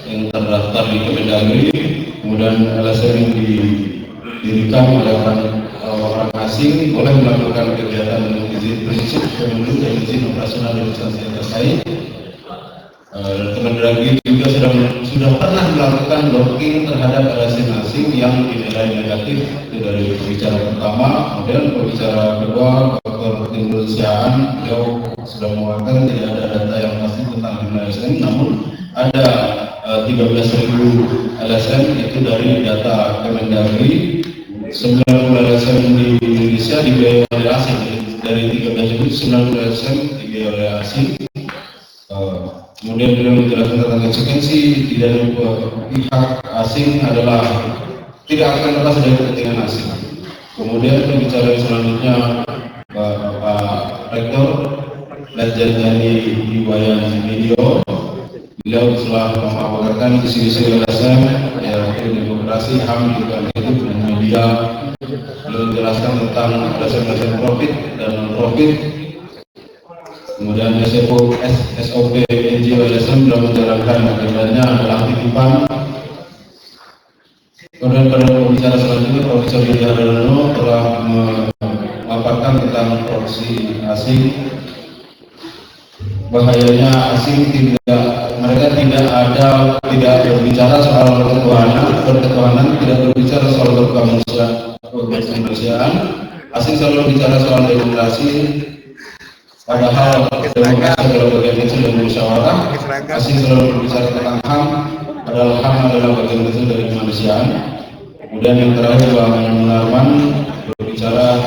yang terdaftar di Kemendagri, kemudian LSM yang didirikan oleh orang asing boleh melakukan kegiatan dengan izin prinsip, kemudian dan izin operasional dan instansi terkait. Kemendagri juga sudah pernah melakukan blocking terhadap LSM asing yang dinilai negatif. Itu dari pembicara pertama. Kemudian pembicara kedua, Dr. Timbul Siaan, beliau sudah mengatakan tidak ada data yang pasti tentang LSM, namun ada 13.000 LSM itu dari data Kemendagri. 90 LSM di Indonesia dibiayai oleh asing. Dari 13.000 90 LSM dibiayai oleh asing. Kemudian beliau menjelaskan tentang konsekuensi dari pihak asing adalah tidak akan lepas dari kepentingan asing. Kemudian pembicara selanjutnya Pak Rektor Lejen Jani Iwayan Medio. Beliau telah memaparkan isu-isu LSM, yaitu demokrasi, HAM, juga hidup dan media. Beliau menjelaskan tentang LSM profit dan non-profit. Kemudian SOP NGO LSM beliau menjalankan agendanya adalah titipan. Kemudian pada pembicara selanjutnya Profesor Yudha Hardono telah memaparkan tentang korupsi asing. Bahayanya asing mereka tidak berbicara soal berketuhanan, tidak berbicara soal kemanusiaan. Asing selalu bicara soal demokrasi, padahal demokrasi adalah bagian kecil dari musyawarah. Asing selalu berbicara tentang HAM, padahal HAM adalah bagian kecil dari kemanusiaan. Kemudian yang terakhir Bang Munarman berbicara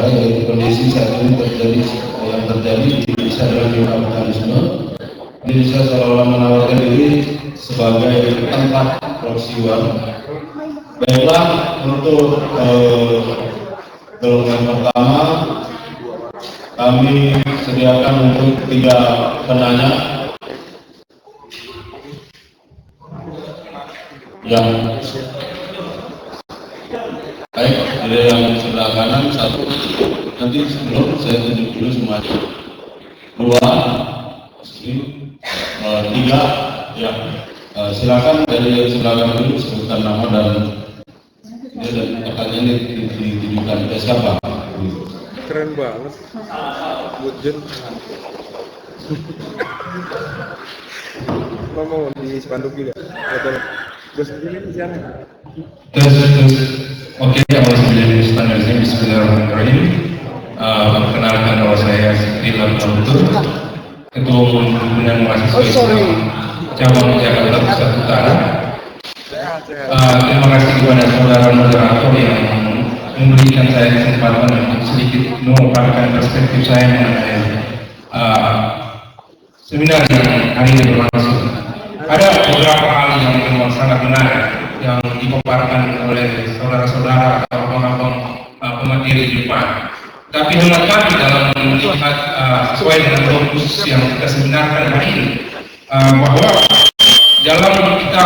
yaitu kondisi saat ini yang terjadi di Indonesia adalah neokapitalisme. Indonesia seolah-olah menawarkan diri sebagai tempat proksi uang. Baiklah, untuk golongan pertama kami sediakan untuk 3 penanya. Yang baik, ada yang sebelah kanan 1, nanti sebelum saya tunjuk dulu semuanya. 2, 3, ya. Silakan dari sebelah kanan dulu sebutkan nama dan pertanyaan ditujukan ke siapa? Keren banget. Bujen. Mau di spanduk juga. Betul. Gue sendiri siapa? Oke, awal sebelum standarnya Bismillahirrahmanirrahim. Perkenalkan nama saya Ridwan Abdur, Ketua Umum Himpunan Mahasiswa Islam Cabang Jakarta Pusat Utara. Terima kasih kepada saudara moderator yang memberikan saya kesempatan untuk sedikit memaparkan perspektif saya mengenai seminar yang hari ini berlangsung. Ada beberapa hal yang memang sangat menarik yang dipaparkan oleh saudara-saudara atau abang-abang pemateri di depan. Tapi hemat kami dalam melihat sesuai dengan fokus yang kita seminarkan hari ini, bahwa dalam kita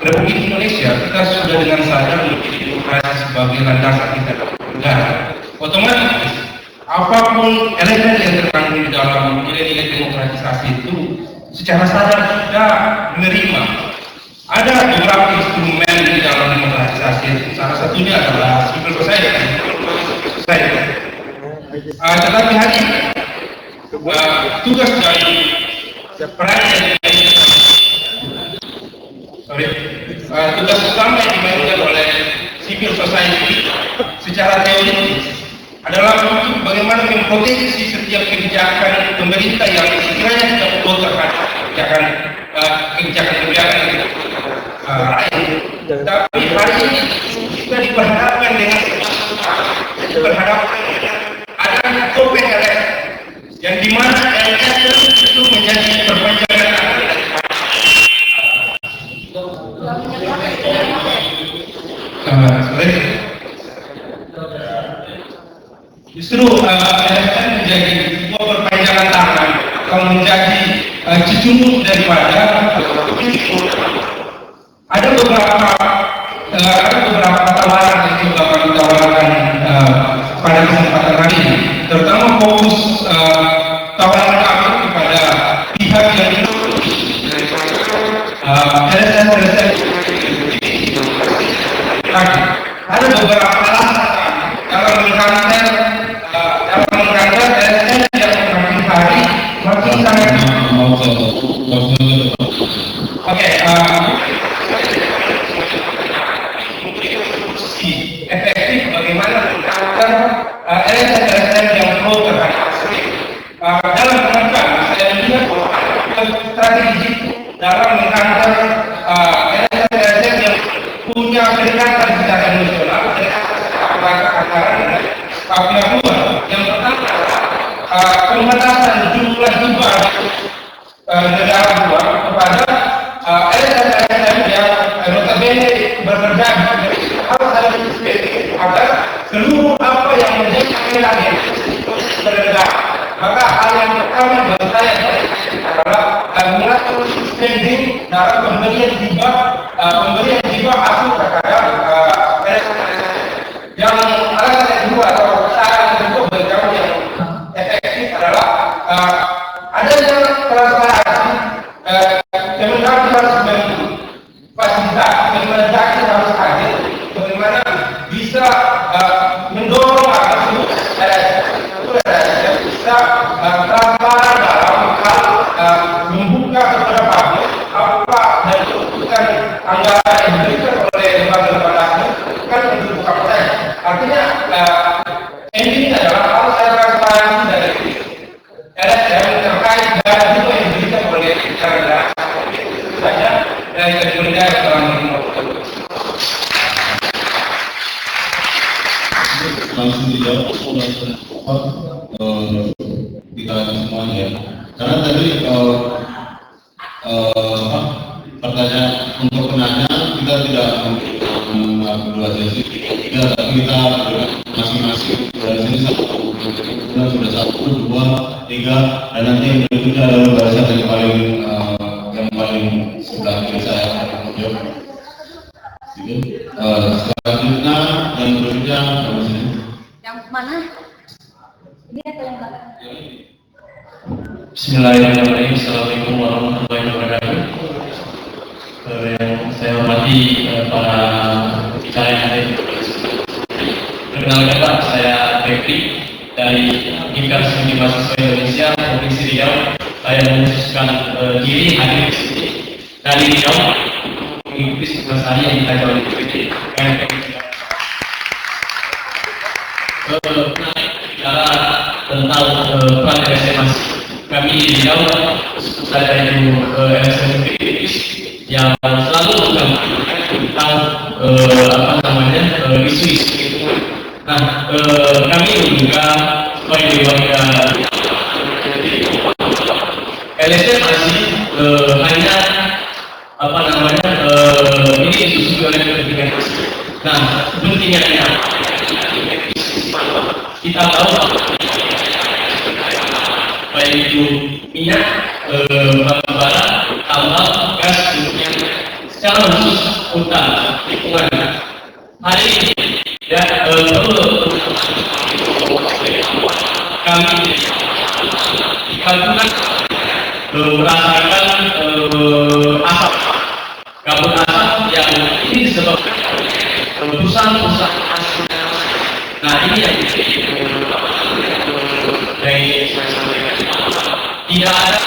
Republik Indonesia kita sudah dengan sadar memiliki demokrasi sebagai landasan kita negara. Otomatis apapun elemen yang terkandung di dalam nilai-nilai demokratisasi itu secara sadar kita menerima. Ada beberapa instrumen di dalam demokratisasi itu, salah satunya adalah civil society. Tetapi hari ini tugas dari tugas utama yang dimainkan oleh civil society secara teoritis adalah untuk bagaimana memproteksi setiap kebijakan pemerintah yang sekiranya tidak perlu terhadap kebijakan rakyat. Tapi hari ini kita diperhadapkan dengan adanya open election yang dimana election itu menjadi perpanjangan justru election menjadi sebuah perpanjangan tangan atau menjadi cicungut daripada ada beberapa tawaran yang juga kami tawarkan pada kesempatan hari ini, terutama fokus tawaran kami kepada pihak yang ada beberapa alasan dalam mengkanter LSM yang makin hari makin sangat efektif bagaimana mengkanter LSM yang pro terhadap dalam rangka saya lihat strategi dalam mengkanter LSM yang punya kedekatan secara emosional antara pihak luar. Yang pertama, pembatasan jumlah hibah negara luar kepada LSM yang notabene bekerja harus ada agar seluruh apa yang menjadi wilayah negara. Maka hal yang pertama bagi saya adalah mengatur spending dalam pemberian hibah aku terhadap yang alasan yang kedua atau saran yang kedua bagi kami yang efektif adalah adanya transparansi. Kementerian harus memfasilitasi, kementerian harus hadir, bagaimana bisa mendorong agar seluruh bisa transparan dalam hal membuka kepada publik apa dan bukan anggaran yang diberikan oleh lembaga-lembaga kan untuk buka pertanyaan. Artinya ini adalah harus ada transparansi dari LSM terkait dana juga yang diberikan oleh negara. Itu saja dari kementerian yang telah mengingatkan. Langsung dijawab kita semuanya ya. Karena tadi pertanyaan untuk penanya kita tidak berdua sesi, tapi kita masing-masing dari sini sudah 1, 2, 3, dan nanti yang berikutnya adalah barisan yang paling sebelah kiri saya akan menjawab. Selanjutnya yang berikutnya yang mana? Ini atau yang mana? Bismillahirrahmanirrahim. Assalamualaikum warahmatullahi wabarakatuh. Yang saya hormati para bicara yang ada di perkenalkan Pak, saya Febri dari Himpunan Studi Mahasiswa Indonesia Provinsi Riau. Saya mengkhususkan diri hadir di sini dari Riau mengikuti sebuah hari yang kita jalan di bicara tentang peran SMA. Kami di Riau ada yang SMP yang selalu mengamalkan tentang isu-isu. Nah, kami juga sebagai warga LSM masih hanya ini disusun oleh kepentingan. Nah, pentingnya kita tahu baik itu minyak, batu bara, tambang, gas, secara khusus hutan, lingkungan. Hari ini ya perlu kami dikalkulkan merasakan asap, kabut asap yang ini disebabkan perusahaan-perusahaan. Nah, ini yang tidak ada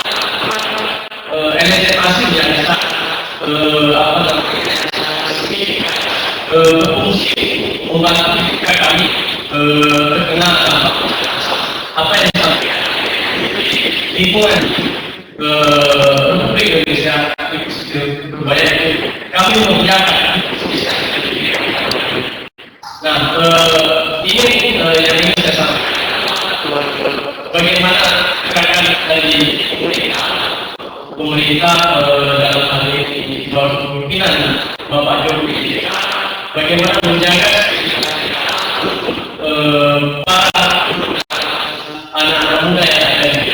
LSM asing yang bisa berfungsi membantu kami terkena apa yang disampaikan lingkungan Republik Indonesia berbayar itu kami mengiyakan. Nah, ini yang ingin saya sampaikan, bagaimana gerakan dari pemerintah dalam hal ini pimpinan Bapak Jokowi, bagaimana menjaga para anak-anak muda yang ada di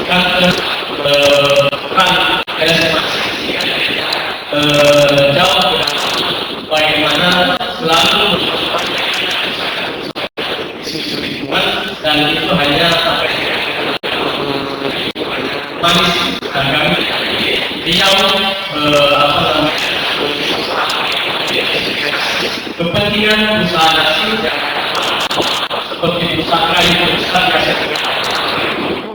kantor LSM jauh bagaimana selalu isu lingkungan, dan itu hanya manis dan kami Riau kepentingan perusahaan asing seperti perusahaan kayu, perusahaan gas,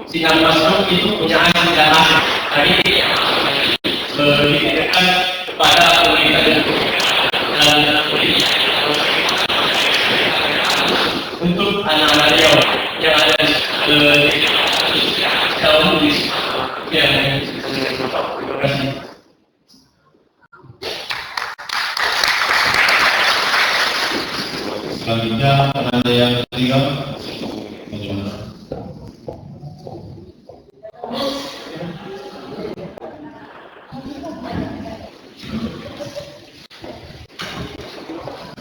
Sinar Masuk itu punya asing dan asing. Hari ini diberikan kepada pemerintah dan untuk anak-anak Riau yang ada di dalam tulis. Ya, terima kasih. selanjutnya penanda yang ketiga bagaimana?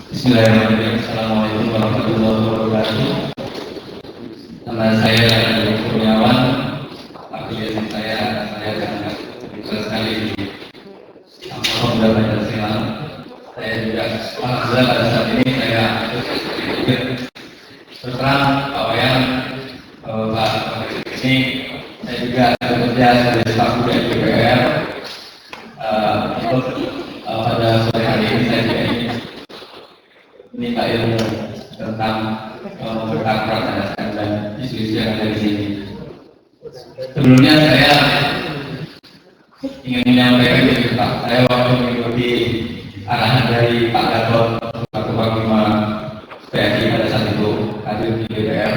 Bismillahirrahmanirrahim. Assalamualaikum warahmatullahi wabarakatuh. Nama saya Adi Kurniawan. Afiliasi saya sangat besar sekali di Alhamdulillah Pancasila. Saya juga alhamdulillah pada saat ini saya terang Pak Wayan, Pak ini saya juga bekerja sebagai staf dari DPR. Pada sore hari ini saya juga ingin minta ilmu tentang peraturan dan isu-isu yang ada di sini. Sebelumnya saya ingin menyampaikan ini Pak, saya waktu mengikuti arahan dari Pak Gatot Ketua Panglima PNI pada saat itu hadir di DPR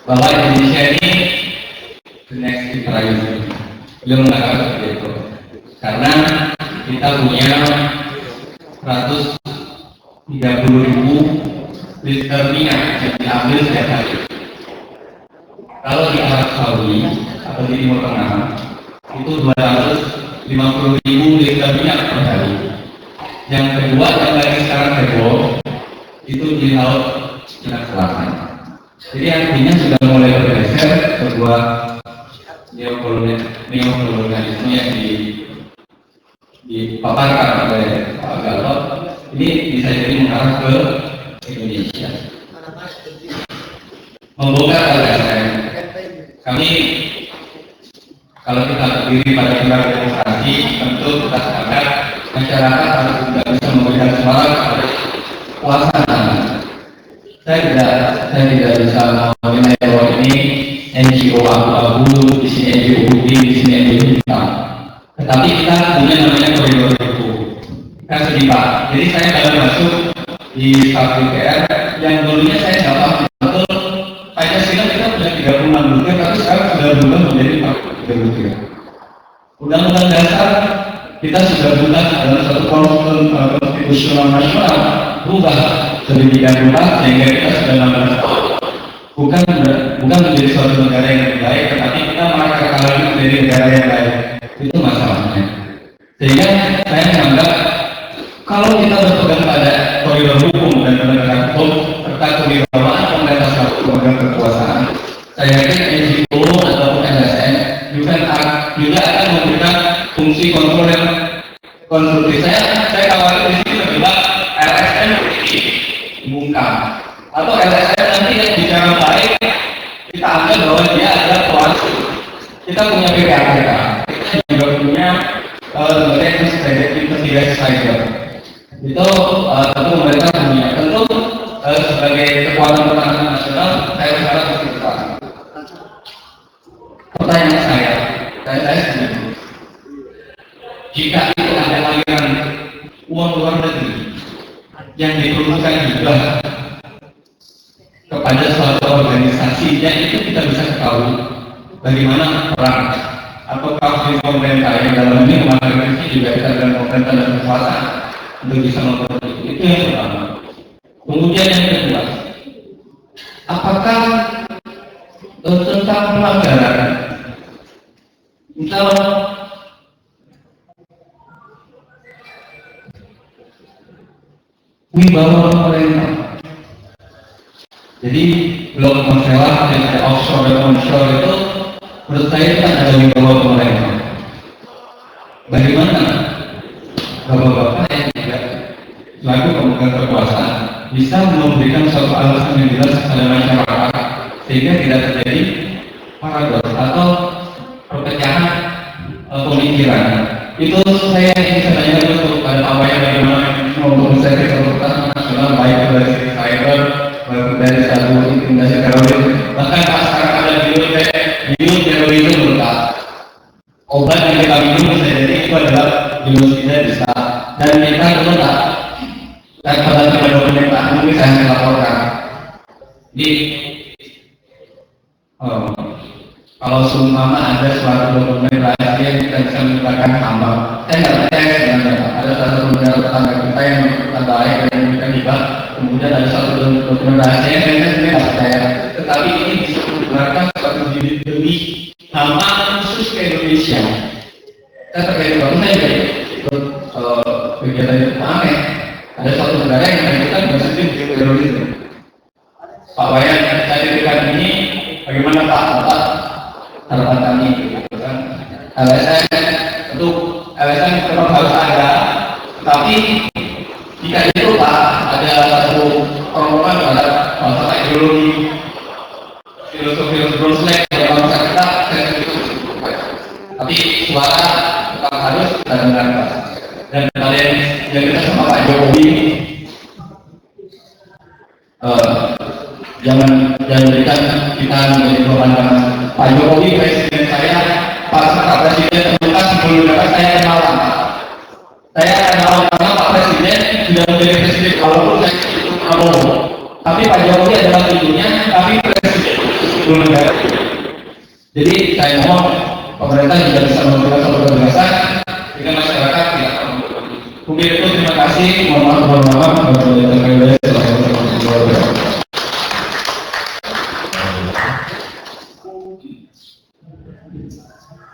bahwa Indonesia ini the next generation. Beliau mengatakan seperti itu karena kita punya 130.000 liter minyak yang diambil setiap hari. Kalau di Arab Saudi atau di Timur Tengah itu 200 50.000 liter minyak per hari. Yang kedua yang lagi sekarang heboh itu di laut Cina Selatan. Jadi artinya sudah mulai bergeser sebuah neokolonialisme yang dipaparkan oleh Pak Gatot. Ini bisa jadi mengarah ke Indonesia. Membongkar LSM. Kami kalau kita berdiri pada pilar demokrasi, tentu kita sadar masyarakat harus juga bisa memberikan suara kepada kekuasaan. Saya tidak bisa menilai bahwa ini NGO abu-abu, di sini NGO putih, di sini NGO hitam. Tetapi kita punya namanya koridor hukum. Kan sedih Pak. Jadi saya kalau masuk di staf DPR, yang dulunya saya dapat betul Pancasila kita punya 36 butir, tapi sekarang sudah berubah menjadi 43 butir. Undang-undang dasar kita sudah bukan dalam satu konstitusional nasional berubah sedemikian rupa sehingga kita sudah 16 tahun. Bukan menjadi suatu negara yang lebih baik, tetapi kita malah kekalahan menjadi negara yang baik. Itu masalahnya. Sehingga saya menganggap kalau kita berpegang pada koridor hukum dan penegakan hukum serta kewibawaan pemerintah satu pemegang kekuasaan, saya yakin NGO ataupun LSM juga akan memberikan fungsi kontrol yang konstruktif. Saya khawatir di sini lebih LSM bungkam atau LSM nanti yang bicara baik kita anggap bahwa dia adalah koalisi. Kita punya PPATK, kita juga punya investigasi cyber. Itu tentu mereka punya. Tentu sebagai kekuatan pertahanan nasional, saya berharap lebih besar. Pertanyaan saya sendiri, jika itu ada aliran uang luar negeri yang diperlukan juga kepada suatu organisasi, yang itu kita bisa ketahui bagaimana peran apakah di pemerintah yang dalam ini kemarin juga kita dengan pemerintah dan kekuasaan untuk bisa memperbaiki itu yang pertama. Kemudian yang kedua, apakah tentang pelanggaran misal wibawa pemerintah. Jadi blok konselah dan offshore dan onshore itu menurut saya kan ada wibawa pemerintah. Bagaimana bapak-bapak yang tidak selaku pemegang kekuasaan bisa memberikan suatu alasan yang jelas kepada masyarakat sehingga tidak terjadi paradoks atau perpecahan pemikiran. Itu saya ingin tanya dulu kepada Pak Wayan bagaimana untuk mencapai keputusan nasional baik dari cyber, baik dari satu intimidasi teroris, bahkan sekarang ada bioterorisme berkat obat yang kita minum bisa jadi itu adalah biologisnya bisa dan kita berletak dan pada pada pemerintah mungkin saya melaporkan di kalau seumpama ada suatu dokumen rahasia yang kita bisa menggunakan tambang, saya nggak percaya sebenarnya ada satu negara tetangga kita yang kita baik dan memberikan hibah, kemudian ada satu dokumen rahasia yang saya sendiri nggak percaya, tetapi ini bisa digunakan sebagai bibit benih hama khusus ke Indonesia. Saya terkait bangun saya juga ikut kegiatan itu aneh. Ada satu negara yang menentukan bersedia terorisme. Pak Wayan, saya berikan ini bagaimana Pak harapan kami gitu kan. LSM tentu LSM memang harus ada, tapi jika itu Pak ada satu rombongan terhadap masalah ideologi filosofi Brunswick dalam bangsa kita, tapi suara tetap harus kita dengarkan. Dan kalian yang kita sama Pak Jokowi jangan berikan kita menjadi korban. Pak Jokowi presiden saya, Pak Presiden terbuka sebelum dapat saya kenalan. Saya kenalan karena Pak Presiden sudah menjadi presiden walaupun saya itu Prabowo. Tapi Pak Jokowi adalah ibunya, tapi presiden sebelum negara. Jadi saya mohon pemerintah juga bisa memberikan satu kebebasan sehingga masyarakat tidak perlu. Mungkin itu terima kasih. Mohon maaf.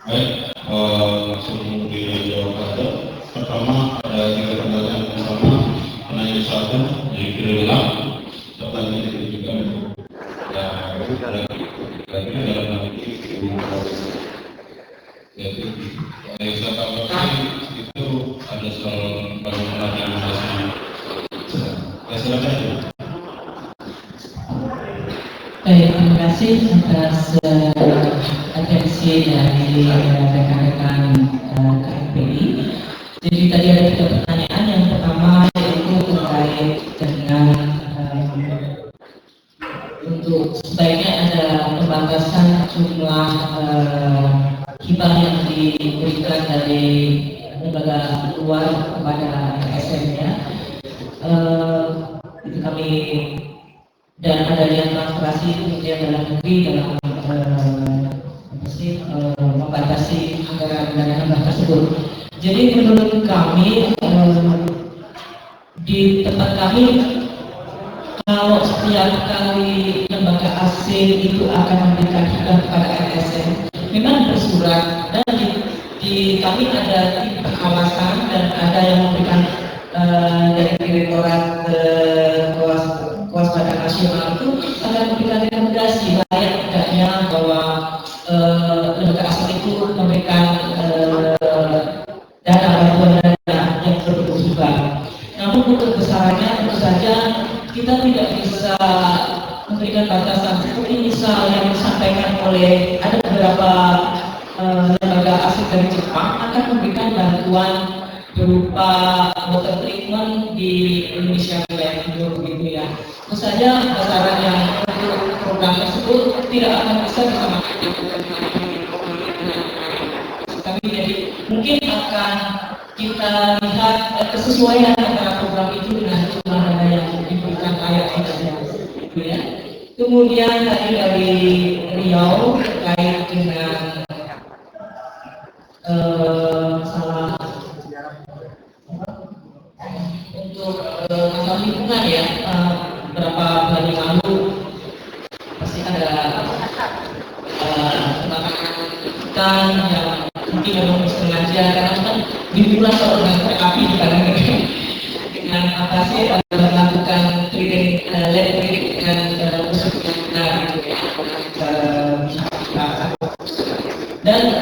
Baik, langsung di pertama ada 3 pertanyaan bersama, penanya 1 yang kira-kira, pertanyaan itu juga lagi dalam nanti jadi yang saya tambahkan itu ada soal bagaimana realisasi. Ya silakan. Baik, terima kasih atas atensi dari rekan-rekan KMPI. Jadi tadi ada 3 pertanyaan. Yang pertama yaitu terkait dengan untuk sebaiknya ada pembatasan jumlah hibah yang diberikan dari lembaga luar kepada ASN-nya. Itu kami dan adanya transparansi kemudian dalam negeri dalam membatasi anggaran dana hibah tersebut. Jadi menurut kami di tempat kami, kalau setiap kali lembaga asing itu akan memberikan hibah kepada ASN, memang bersurat dan di kami ada tim pengawasan dan ada yang memberikan dari Direktorat Kewaspadaan Nasional itu akan memberikan rekomendasi layak tidaknya bahwa lembaga asing itu memberikan dana bantuan dana yang berbentuk hibah. Namun untuk besarannya tentu saja kita tidak bisa memberikan batasan seperti misal yang disampaikan oleh ada beberapa lembaga asing dari Jepang akan memberikan bantuan berupa water treatment di Indonesia wilayah timur begitu ya. Tentu saja besaran yang untuk program tersebut tidak akan bisa bersama kami. Jadi mungkin akan kita lihat kesesuaian antara program itu dengan jumlah dana yang diberikan layak tidaknya, gitu ya. Kemudian tadi dari Riau terkait dengan masalah untuk masalah lingkungan ya, beberapa bulan yang lalu pasti ada kebakaran yang mungkin memang sengaja karena kan dimulai soal dengan api di Padang dengan apa sih melakukan treating dan dan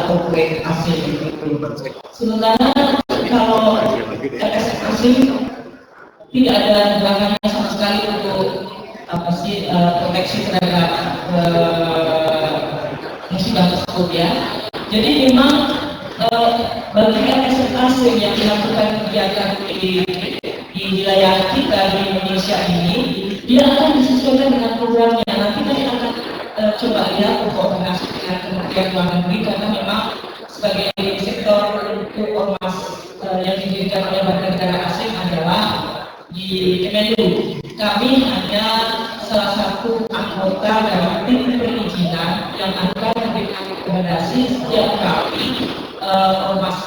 corporate asing. Sementara kalau LSM asing tidak ada gerakannya sama sekali untuk apa sih proteksi terhadap musibah tersebut ya. Jadi memang bagi LSM asing yang melakukan kegiatan di wilayah kita di Indonesia ini, dia akan disesuaikan dengan programnya. Nanti kami akan coba lihat koordinasi dengan Kementerian Luar Negeri karena memang sebagai sektor untuk ormas yang didirikan oleh warga negara asing adalah di Kemenlu. Kami hanya salah satu anggota dalam tim perizinan yang akan memberikan rekomendasi setiap kali ormas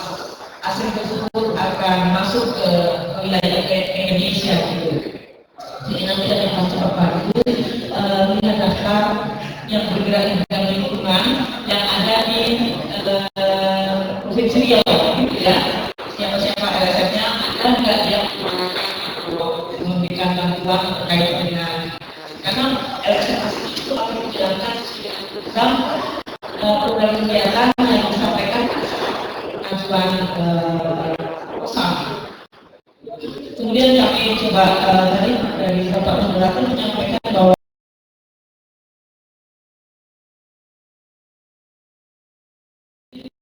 asing tersebut akan masuk ke wilayah Indonesia gitu. Jadi nanti ada yang cepat itu melihat daftar yang bergerak di bidang lingkungan yang ada di Provinsi Riau gitu ya. Siapa LSM-nya dan enggak dia memberikan bantuan terkait dengan karena LSM itu akan menjalankan dalam program kegiatan yang disampaikan ajuan proposal. Kemudian kami coba tadi dari Bapak Moderator menyampaikan bahwa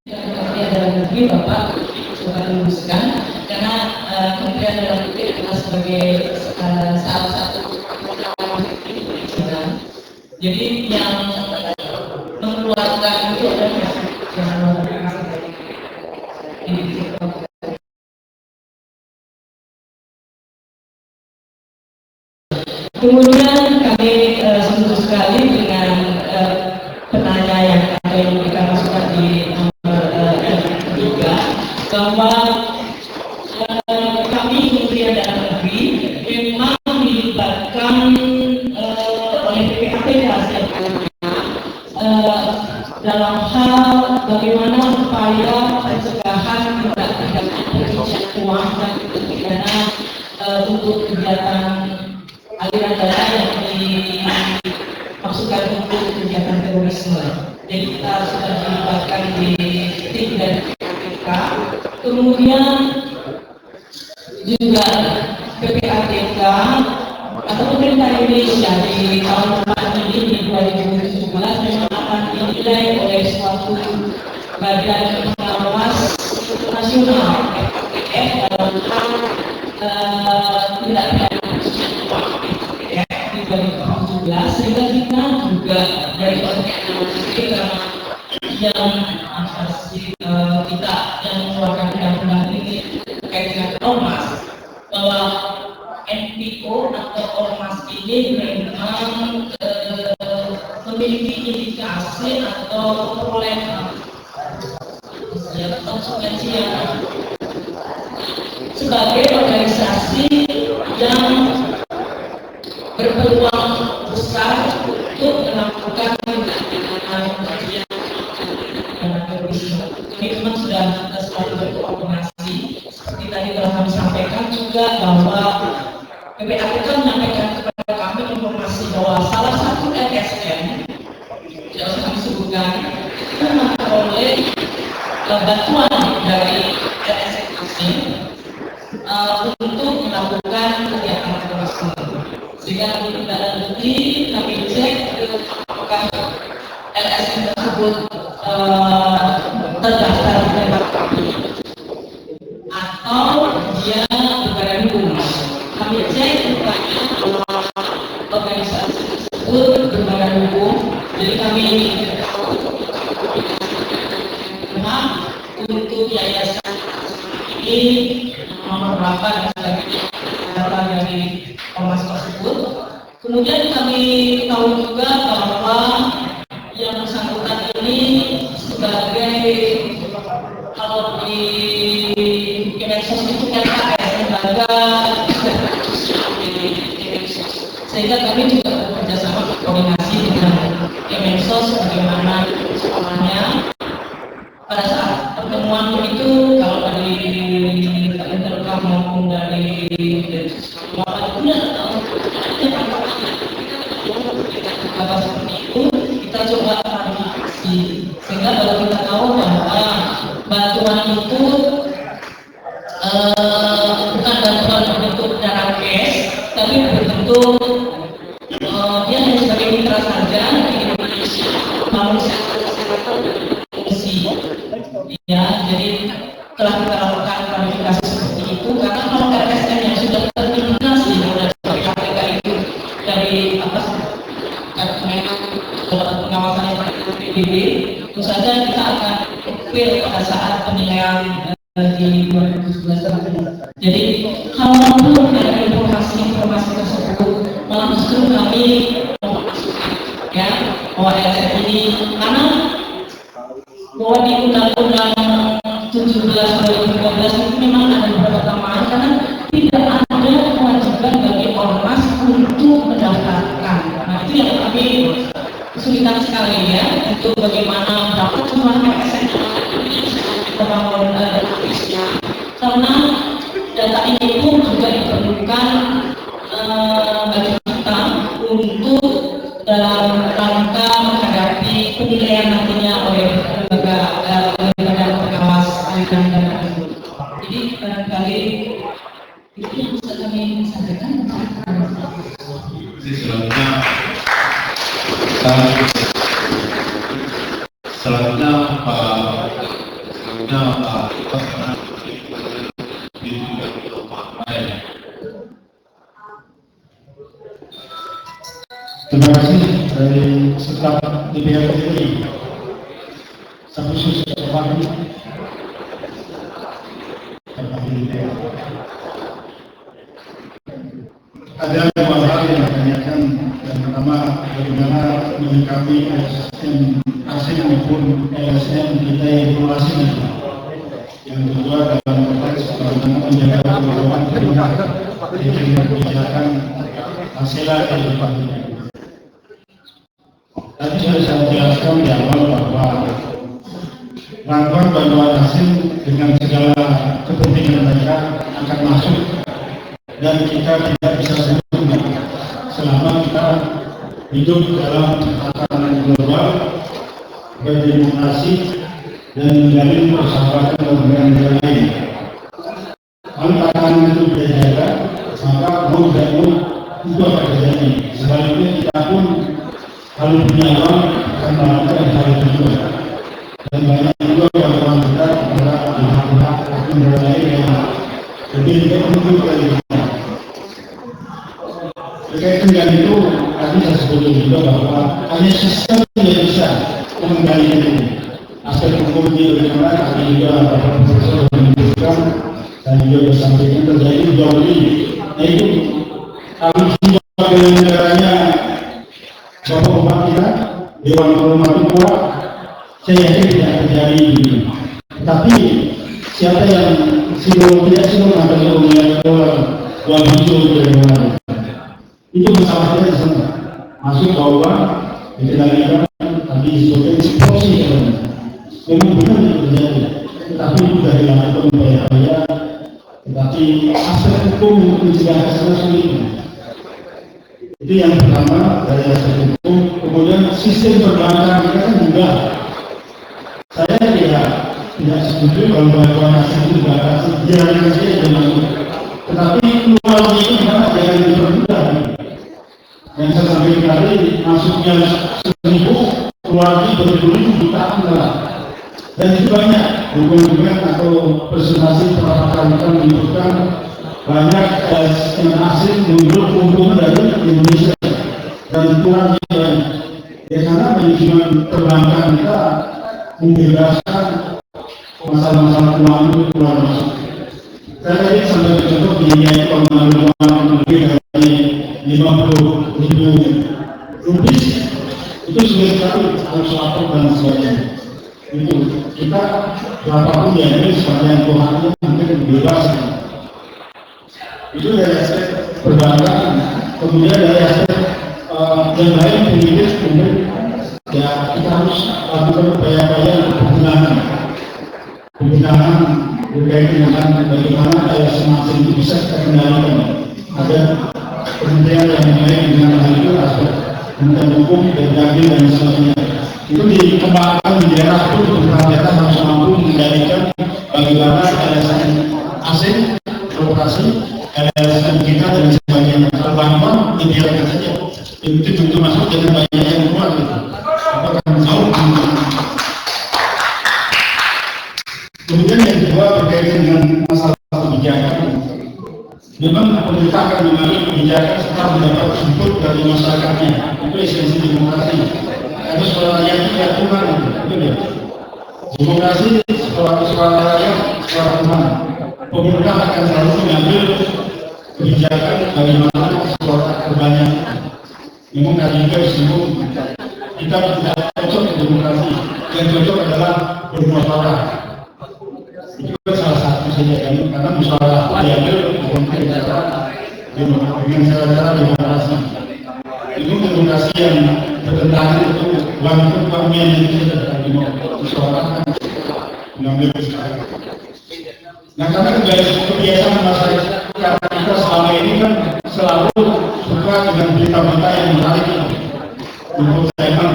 Kementerian Dalam Negeri Bapak coba luruskan karena Kementerian Dalam Negeri adalah sebagai salah satu jadi yang mengeluarkan itu adalah kemudian kami setuju sekali dengan penanya yang ada yang memberikan masukan di nomor 3 bahwa kami Kementerian Dalam Negeri memang dilibatkan oleh PPAPK dalam hal bagaimana upaya pencegahan tindak pidana menuangkan dana untuk kegiatan aliran dana yang dimaksudkan untuk kegiatan terorisme. Jadi kita sudah dilibatkan di tim dan KPK, kemudian juga PPATK atau pemerintah Indonesia di tahun depan ini di 2017 memang akan dinilai oleh suatu badan pengawas nasional FATF dalam tindak pidana di 2017, sehingga kita juga dari organisasi yang kita yang mengeluarkan undang-undang ini terkait dengan ormas, bahwa NPO atau ormas ini memang memiliki indikasi atau perolehan konsekuensi yang sebagai organisasi yang berpeluang besar untuk melakukan ini memang sudah selalu berkoordinasi. Seperti tadi telah kami sampaikan juga bahwa PPATK menyampaikan kepada kami informasi bahwa salah satu LSM yang kami sebutkan itu memperoleh bantuan dari LSM ini untuk melakukan kegiatan terorisme. Sehingga kami tidak lanjuti, kami cek apakah LSM tersebut terdaftar di atau dia berbadan hukum. Kami cek organisasi tersebut berbadan hukum, jadi kami memang untuk yayasan ini nomor berapa dan sebagainya data dari ormas tersebut. Kemudian kami tahu juga bahwa yang bersangkutan ini sebagai kalau di Kemensos itu LKS, lembaga, sehingga kami juga bekerjasama koordinasi dengan Kemensos bagaimana sekolahnya. Pada saat pertemuan itu kalau dari Intercam maupun dari apa seperti itu kita coba klarifikasi, sehingga kalau kita tahu bahwa bantuan itu bukan bantuan berbentuk dana cash, tapi berbentuk dia hanya sebagai mitra saja di Indonesia, namun ya, jadi telah kita lakukan klarifikasi seperti itu karena kalau LSM yang sudah terindikasi oleh KPK itu dari pengawasan yang PBB, tentu saja kita akan appeal pada saat penilaian di 2011 nanti. Jadi kalau belum ada informasi tersebut, malah justru kami ya bahwa LSM ini karena bahwa di Undang-Undang 17/2015 itu memang ada beberapa tambahan karena tidak ada kewajiban bagi ormas untuk mendaftarkan. Nah itu yang kami kesulitan sekali ya untuk bagaimana mendaftar cuma LSM membangun karena data ini pun juga diperlukan bagi kita untuk dalam rangka menghadapi penilaian nantinya oleh lembaga pengawas aliran dana tersebut. Jadi barangkali itu yang bisa kami sampaikan. Selanjutnya terima kasih dari staf DPR RI. Saya khusus Pak ada dua hal yang ditanyakan. Yang pertama, bagaimana menyikapi ASN asing maupun ASN kita yang evaluasi nasional. Yang kedua, dalam konteks bagaimana menjaga keberagaman kebijakan hasilnya ke depan. Tadi sudah saya jelaskan di awal bahwa bantuan hasil dengan segala kepentingan mereka akan masuk, dan kita tidak bisa sempurna selama kita hidup dalam tatanan global berdemokrasi dan menjalin persahabatan dengan negara lain. Kalau tatanan itu dijaga, maka mau tidak mau itu akan terjadi. Sebaliknya kita pun kalau punya uang akan melakukan hal itu juga. Dan banyak juga orang kita adalah pihak-pihak negara lain yang lebih tertentu dari kita. Berkaitan dengan itu, tadi saya sebutkan juga bahwa hanya sistem yang bisa mengendalikan ini. Aspek hukumnya bagaimana, tadi juga Bapak Profesor menunjukkan dan juga bersampaikan terjadi jauh ini. Yaitu kalau sebagai negaranya Bapak kita, Dewan Kehormatan kuat, saya yakin tidak terjadi ini. Tapi siapa yang tidak sibuk atau melihat uang hijau dari mana? Itu masalahnya di sana. Masuk bahwa dikendalikan tadi disebutkan situasi memang benar itu terjadi. Tetapi itu dari lakukan upaya-upaya. Tetapi aspek hukum untuk mencegah kesana sulit. Itu yang pertama dari aspek hukum. Kemudian sistem perbankan kita kan mudah. Saya tidak setuju kalau bantuan asing itu dibatasi, biarkan saja dengan. Tetapi keluarnya itu jangan dipermudah. Dan saya sampaikan tadi masuknya 1.000, keluarnya beribu-ribu jutaan lah. Dan itu banyak dokumen atau presentasi perapatan menunjukkan banyak yang asing menurut keuntungan dari Indonesia dan kurangnya di sana manajemen perbankan kita membebaskan masalah-masalah keuangan itu keluar masuk. Saya tadi sampai contoh biaya itu mengambil uang lebih dari 50.000 rupiah itu sudah sekali harus lapor dan sebagainya. Itu kita berapapun diambil sepanjang Tuhannya mungkin dibebaskan. Itu dari aspek perbankan. Kemudian dari aspek yang lain pendidik mungkin ya kita harus lakukan upaya-upaya penggunaan berkaitan dengan bagaimana daya semakin itu bisa kita kendalikan. Ada kementerian yang baik dengan hal itu, aspek tentang hukum dan daging dan sebagainya. Itu dikembangkan di daerah itu, pemerintah harus mampu mengendalikan bagaimana LSM asing beroperasi, LSM kita dan sebagainya. Kalau bantuan dibiarkan saja, itu tentu masuk dengan banyak yang keluar. Apakah jauh? Kemudian yang kedua berkaitan dengan masalah kebijakan. Memang pemerintah akan mengambil kebijakan setelah mendapat input dari masyarakatnya. Itu esensi demokrasi. Ada suara rakyat tidak Tuhan. Itu dia. Demokrasi suara rakyat suara Tuhan. Pemerintah akan selalu mengambil kebijakan bagaimana suara terbanyak. Memang tadi juga disinggung kita tidak cocok di demokrasi. Yang cocok adalah bermusyawarah. Itu salah satu saja kan, karena musyawarah diambil dengan cara-cara demokrasi. Itu demokrasi yang bertentangan itu langkah kami yang kita tadi mau musyawarahkan mengambil kesepakatan. Nah karena kebiasaan masyarakat kita selama ini kan selalu suka dengan berita-berita yang menarik untuk tema.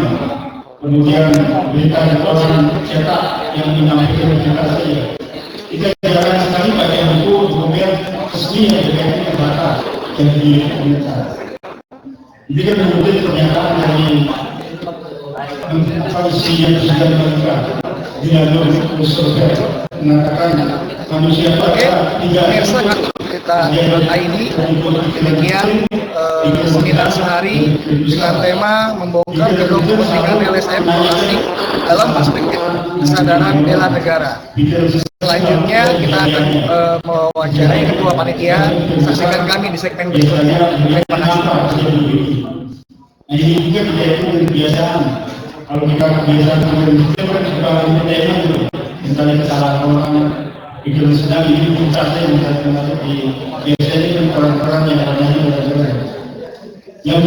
Kemudian berita yang orang cetak yang menyampaikan berita saja. Kita jarang sekali pakai buku dokumen resmi yang berkaitan dengan data yang dikomunikasikan. Jadi kan kemudian pernyataan dari Polisi yang sudah melakukan dialog survei mengatakan manusia pada tiga kita ID demikian sekitar sehari dengan tema membongkar gedung kepentingan LSM asing dalam perspektif kesadaran bela negara. Selanjutnya kita akan mewawancarai ketua panitia. Saksikan kami di segmen berikutnya. Terima kasih. Ini juga menjadi kebiasaan. Kalau kita kebiasaan kita kan suka tema itu, misalnya kesalahan orang pikiran sedang ini puncaknya misalnya di biasanya kan orang-orang yang adanya yang